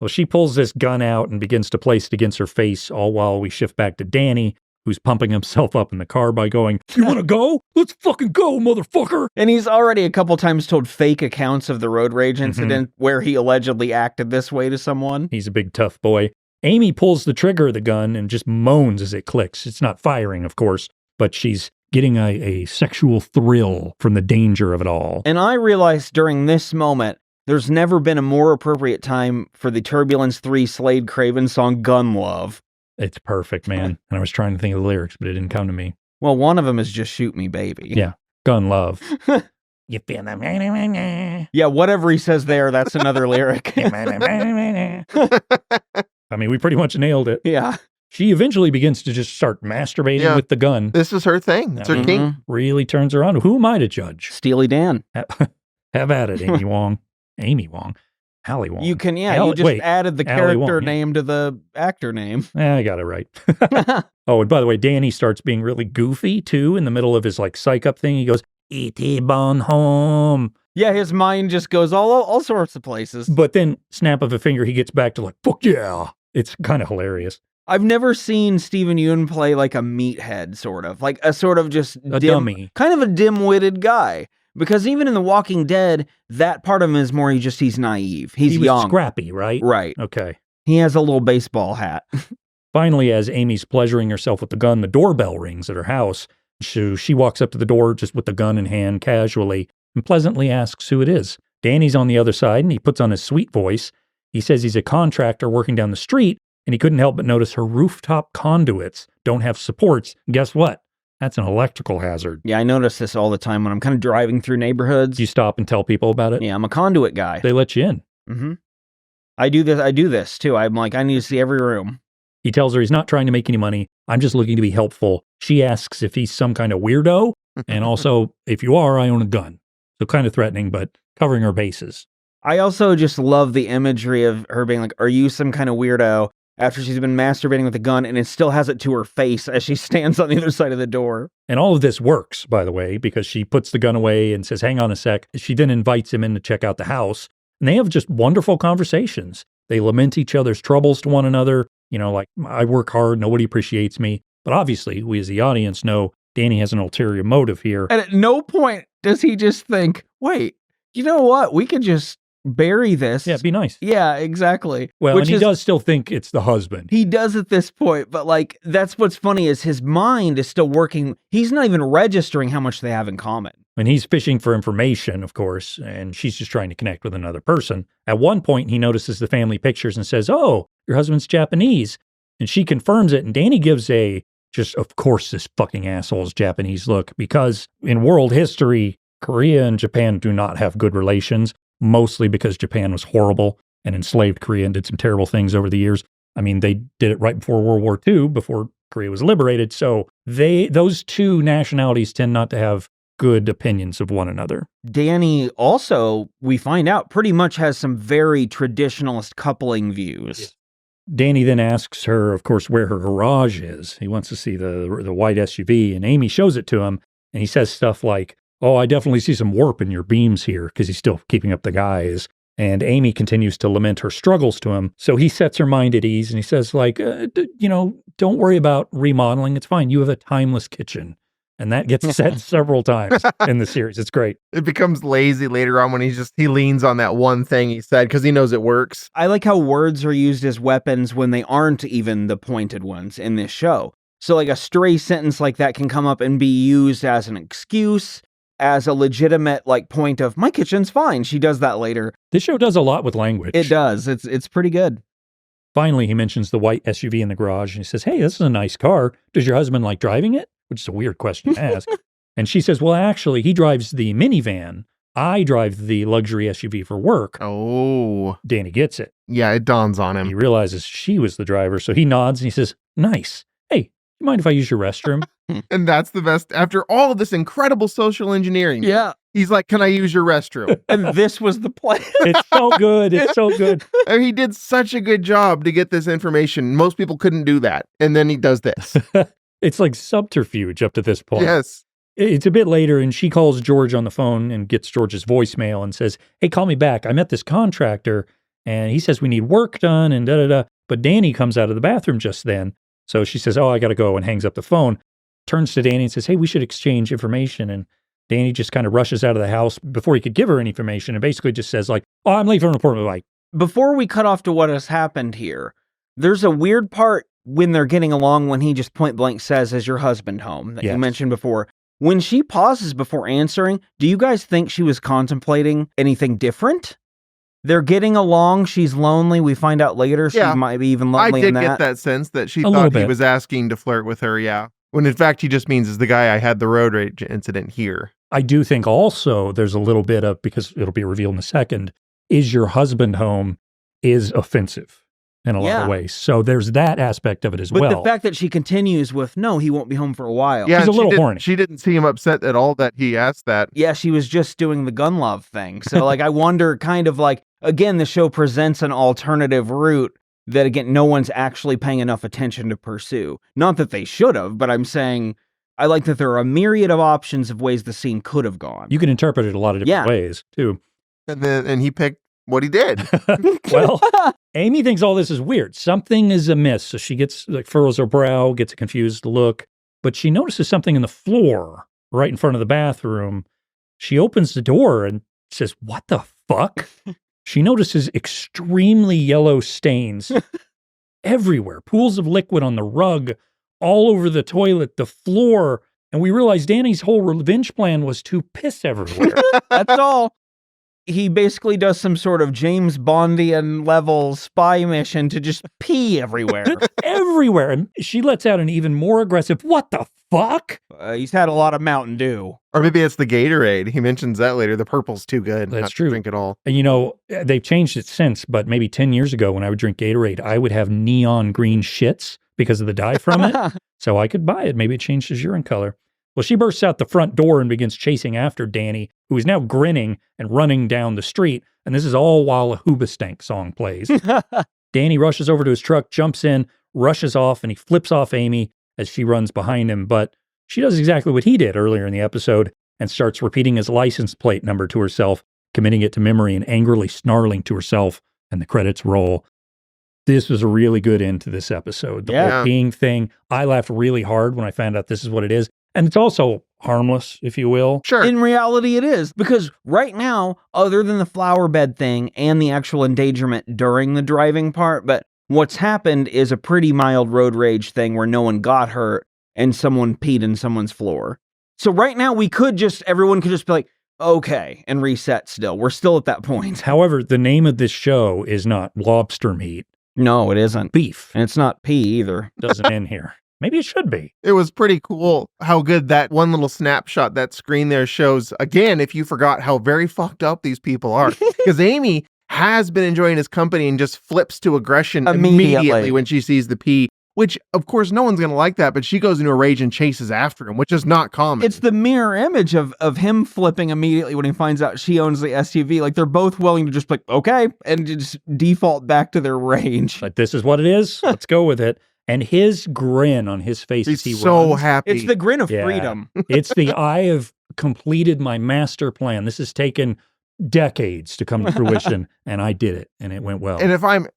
Well, she pulls this gun out and begins to place it against her face, all while we shift back to Danny, who's pumping himself up in the car by going, "You want to go? Let's fucking go, motherfucker!" And he's already a couple times told fake accounts of the road rage incident where he allegedly acted this way to someone. He's a big tough boy. Amy pulls the trigger of the gun and just moans as it clicks. It's not firing, of course, but she's getting a sexual thrill from the danger of it all. And I realized during this moment, there's never been a more appropriate time for the Turbulence 3 Slade Craven song Gun Love. It's perfect, man. And I was trying to think of the lyrics, but it didn't come to me. Well, one of them is Just Shoot Me, Baby. Yeah, gun love. You feel the... Yeah, whatever he says there, that's another lyric. I mean, we pretty much nailed it. Yeah. She eventually begins to just start masturbating Yeah. with the gun. This is her thing. It's her Mhm. kink. Really turns her on. Who am I to judge? Steely Dan. Have at it, Amy Wong. Amy Wong. Hallie Wong. You can, yeah, Al- you just wait, added the Ali character Wong, yeah. name to the actor name. I got it right. Oh, and by the way, Danny starts being really goofy, too, in the middle of his, like, psych up thing. He goes, E.T. Bonhomme. Yeah, his mind just goes all sorts of places. But then, snap of a finger, he gets back to like, fuck yeah. It's kind of hilarious. I've never seen Steven Yeun play like a meathead, sort of. Like a sort of just a dummy. Kind of a dim-witted guy. Because even in The Walking Dead, that part of him is more he's naive. He's young. Was scrappy, right? Right. Okay. He has a little baseball hat. Finally, as Amy's pleasuring herself with the gun, the doorbell rings at her house. She walks up to the door just with the gun in hand casually and pleasantly asks who it is. Danny's on the other side, and he puts on his sweet voice. He says he's a contractor working down the street, and he couldn't help but notice her rooftop conduits don't have supports. Guess what? That's an electrical hazard. Yeah, I notice this all the time when I'm kind of driving through neighborhoods. You stop and tell people about it? Yeah, I'm a conduit guy. They let you in. Mm-hmm. I do this too. I'm like, I need to see every room. He tells her he's not trying to make any money. I'm just looking to be helpful. She asks if he's some kind of weirdo. And also, if you are, I own a gun. So kind of threatening, but covering her bases. I also just love the imagery of her being like, are you some kind of weirdo? After she's been masturbating with a gun and it still has it to her face as she stands on the other side of the door. And all of this works, by the way, because she puts the gun away and says, hang on a sec. She then invites him in to check out the house. And they have just wonderful conversations. They lament each other's troubles to one another. You know, like, I work hard, nobody appreciates me. But obviously, we as the audience know Danny has an ulterior motive here. And at no point does he just think, wait, you know what? We could just bury this. Yeah, be nice. Yeah, exactly. Well, and he does still think it's the husband. He does at this point, but like, that's what's funny is his mind is still working. He's not even registering how much they have in common. And he's fishing for information, of course, and she's just trying to connect with another person. At one point, he notices the family pictures and says, oh, your husband's Japanese. And she confirms it, and Danny gives of course, this fucking asshole's Japanese look, because in world history, Korea and Japan do not have good relations, mostly because Japan was horrible and enslaved Korea and did some terrible things over the years. I mean, they did it right before World War II, before Korea was liberated. So those two nationalities tend not to have good opinions of one another. Danny also, we find out, pretty much has some very traditionalist coupling views. Yes. Danny then asks her, of course, where her garage is. He wants to see the white SUV, and Amy shows it to him, and he says stuff like, oh, I definitely see some warp in your beams here, because he's still keeping up the guys. And Amy continues to lament her struggles to him. So he sets her mind at ease, and he says, like, don't worry about remodeling. It's fine. You have a timeless kitchen. And that gets said several times in the series. It's great. It becomes lazy later on when he leans on that one thing he said because he knows it works. I like how words are used as weapons when they aren't even the pointed ones in this show. So like a stray sentence like that can come up and be used as an excuse, as a legitimate like point of, my kitchen's fine. She does that later. This show does a lot with language. It does. It's pretty good. Finally, he mentions the white SUV in the garage, and he says, hey, this is a nice car. Does your husband like driving it? Which is a weird question to ask. And she says, well, actually, he drives the minivan. I drive the luxury SUV for work. Oh. Danny gets it. Yeah, it dawns on him. He realizes she was the driver, so he nods and he says, nice. Hey, you mind if I use your restroom? And that's the best. After all of this incredible social engineering. Yeah. He's like, can I use your restroom? And this was the plan. It's so good. It's so good. And he did such a good job to get this information. Most people couldn't do that. And then he does this. It's like subterfuge up to this point. Yes. It's a bit later, and she calls George on the phone and gets George's voicemail and says, hey, call me back. I met this contractor, and he says we need work done, and da-da-da. But Danny comes out of the bathroom just then. So she says, oh, I got to go, and hangs up the phone. Turns to Danny and says, hey, we should exchange information. And Danny just kind of rushes out of the house before he could give her any information and basically just says, like, oh, I'm late for an appointment. Like, before we cut off to what has happened here, there's a weird part when they're getting along when he just point blank says, is your husband home, that you mentioned before. When she pauses before answering, do you guys think she was contemplating anything different? They're getting along. She's lonely. We find out later she might be even lonely. I did get that sense that she A thought little he bit. was asking to flirt with her, yeah. When in fact he just means is the guy I had the road rage incident here. I do think also there's a little bit of, because it'll be revealed in a second, is your husband home is offensive in a lot of ways. So there's that aspect of it as well. But the fact that she continues with, no, he won't be home for a while. Yeah, she's a little horny. She didn't seem upset at all that he asked that. Yeah, she was just doing the gun love thing. So like, I wonder kind of like, again, the show presents an alternative route that, again, no one's actually paying enough attention to pursue. Not that they should have, but I'm saying I like that there are a myriad of options of ways the scene could have gone. You can interpret it a lot of different ways, too. And he picked what he did. Well, Amy thinks all this is weird. Something is amiss. So she furrows her brow, gets a confused look, but she notices something in the floor right in front of the bathroom. She opens the door and says, "What the fuck?" She notices extremely yellow stains everywhere, pools of liquid on the rug, all over the toilet, the floor. And we realize Danny's whole revenge plan was to piss everywhere. That's all. He basically does some sort of James Bondian level spy mission to just pee everywhere. Everywhere. And she lets out an even more aggressive, "What the fuck?" He's had a lot of Mountain Dew. Or maybe it's the Gatorade. He mentions that later. The purple's too good. That's not true. To drink it all. And they've changed it since, but maybe 10 years ago when I would drink Gatorade, I would have neon green shits because of the dye from it. So I could buy it. Maybe it changed his urine color. Well, she bursts out the front door and begins chasing after Danny, who is now grinning and running down the street. And this is all while a Hoobastank song plays. Danny rushes over to his truck, jumps in, rushes off, and he flips off Amy as she runs behind him. But she does exactly what he did earlier in the episode and starts repeating his license plate number to herself, committing it to memory and angrily snarling to herself, and the credits roll. This was a really good end to this episode. The whole peeing thing. I laughed really hard when I found out this is what it is. And it's also harmless, if you will. Sure. In reality, it is. Because right now, other than the flower bed thing and the actual endangerment during the driving part, but what's happened is a pretty mild road rage thing where no one got hurt and someone peed in someone's floor. So right now, everyone could just be like, okay, and reset still. We're still at that point. However, the name of this show is not lobster meat. No, it isn't. Beef. And it's not pee either. Doesn't end here. Maybe it should be. It was pretty cool how good that one little snapshot, that screen there shows, again, if you forgot how very fucked up these people are. Because Amy has been enjoying his company and just flips to aggression immediately when she sees the pee, which, of course, no one's going to like that, but she goes into a rage and chases after him, which is not common. It's the mirror image of him flipping immediately when he finds out she owns the SUV. Like, they're both willing to just be like, okay, and just default back to their rage. But this is what it is. Let's go with it. And his grin on his face as he so runs, happy. It's the grin of freedom. It's the I have completed my master plan. This has taken decades to come to fruition, and I did it, and it went well. And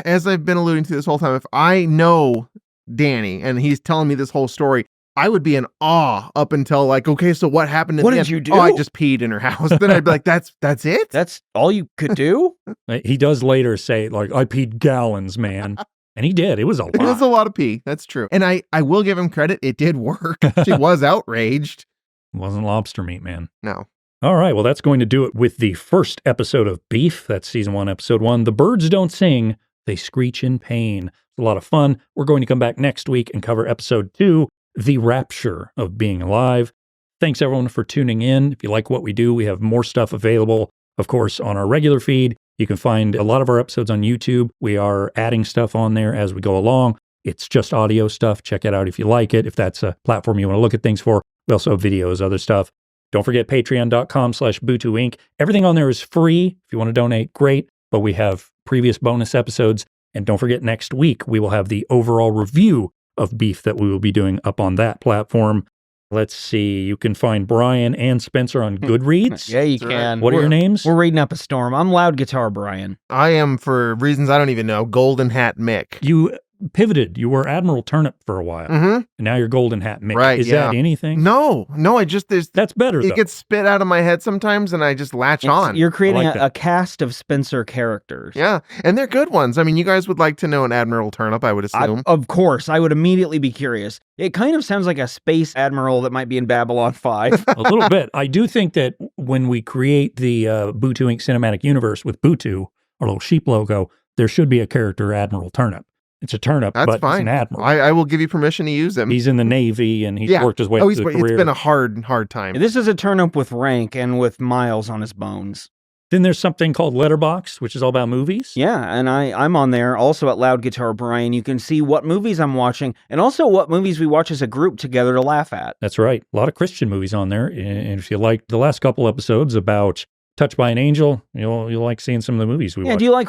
as I've been alluding to this whole time, if I know Danny and he's telling me this whole story, I would be in awe up until like, okay, so what happened? What did you do? Oh, I just peed in her house. Then I'd be like, that's it? That's all you could do? He does later say, like, I peed gallons, man. And he did. It was a lot. It was a lot of pee. That's true. And I will give him credit. It did work. She was outraged. It wasn't lobster meat, man. No. All right. Well, that's going to do it with the first episode of Beef. That's season 1, episode 1. The birds don't sing. They screech in pain. It's a lot of fun. We're going to come back next week and cover episode 2, The Rapture of Being Alive. Thanks, everyone, for tuning in. If you like what we do, we have more stuff available, of course, on our regular feed. You can find a lot of our episodes on YouTube. We are adding stuff on there as we go along. It's just audio stuff. Check it out if you like it, if that's a platform you want to look at things for. We also have videos, other stuff. Don't forget patreon.com/Bootu Inc. Everything on there is free. If you want to donate, great. But we have previous bonus episodes. And don't forget, next week, we will have the overall review of Beef that we will be doing up on that platform. Let's see. You can find Brian and Spencer on Goodreads. Yeah, you can. What are your names? We're reading up a storm. I'm Loud Guitar Brian. I am, for reasons I don't even know, Golden Hat Mick. You pivoted. You were Admiral Turnip for a while. Mm-hmm. And now you're Golden Hat Mick. Right, Is that anything? No, That's better, It though. gets spit out of my head sometimes and I just latch on. You're creating like a cast of Spencer characters. Yeah, and they're good ones. I mean, you guys would like to know an Admiral Turnip, I would assume. Of course, I would immediately be curious. It kind of sounds like a space admiral that might be in Babylon 5. A little bit. I do think that when we create the Bootu Inc. cinematic universe with Bootu, our little sheep logo, there should be a character, Admiral Turnip. It's a turnip, That's but fine. it's an admiral. I will give you permission to use him. He's in the Navy, and he's worked his way through the career. It's been a hard time. This is a turnip with rank and with miles on his bones. Then there's something called Letterbox, which is all about movies. Yeah, and I'm on there also at Loud Guitar Brian. You can see what movies I'm watching and also what movies we watch as a group together to laugh at. That's right. A lot of Christian movies on there. And if you like the last couple episodes about Touched by an Angel, you'll like seeing some of the movies we watch. Do you like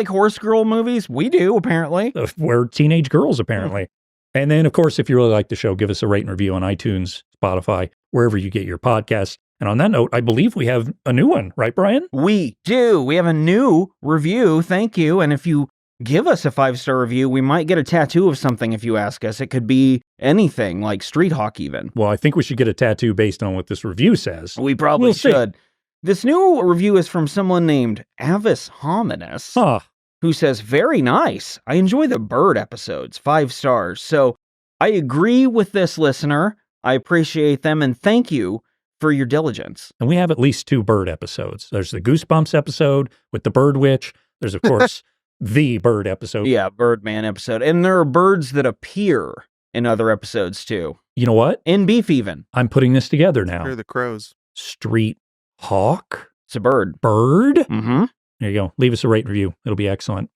horse girl movies? We do, apparently. We're teenage girls, apparently. And then, of course, if you really like the show, give us a rate and review on iTunes, Spotify, wherever you get your podcasts. And on that note, I believe we have a new one, right, Brian? We do. We have a new review. Thank you. And if you give us a 5-star review, we might get a tattoo of something if you ask us. It could be anything, like Street Hawk even. Well, I think we should get a tattoo based on what this review says. We probably should. This new review is from someone named Avis Hominis, who says, very nice. I enjoy the bird episodes, 5 stars. So I agree with this listener. I appreciate them, and thank you for your diligence. And we have at least 2 bird episodes. There's the Goosebumps episode with the Bird Witch. There's, of course, the bird episode. Yeah, Birdman episode. And there are birds that appear in other episodes, too. You know what? In Beef, even. I'm putting this together now. They're the crows. Street Hawk? It's a bird. Bird? Mm-hmm. There you go. Leave us a rate and review. It'll be excellent.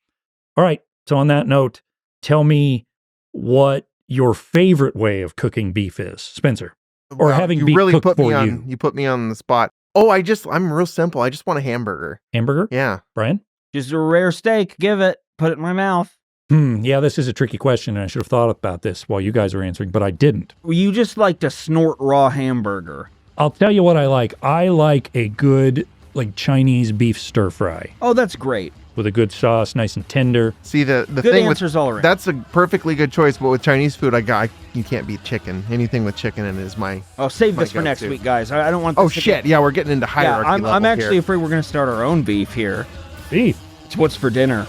All right. So on that note, tell me what your favorite way of cooking beef is, Spencer. Or having beef really cooked put me for on, you. You put me on the spot. Oh, I'm real simple. I just want a hamburger. Hamburger? Yeah. Brian? Just a rare steak. Give it. Put it in my mouth. Yeah, this is a tricky question, and I should have thought about this while you guys were answering, but I didn't. You just like to snort raw hamburger. I'll tell you what I like. I like a good, Chinese beef stir fry. Oh, that's great. With a good sauce, nice and tender. See, the Good thing answers all around. That's a perfectly good choice, but with Chinese food, you can't beat chicken. Anything with chicken in it is my. Oh, save this for next week, guys. I don't want this to shit. Yeah, we're getting into hierarchy. I'm actually afraid we're going to start our own beef here. Beef? It's what's for dinner.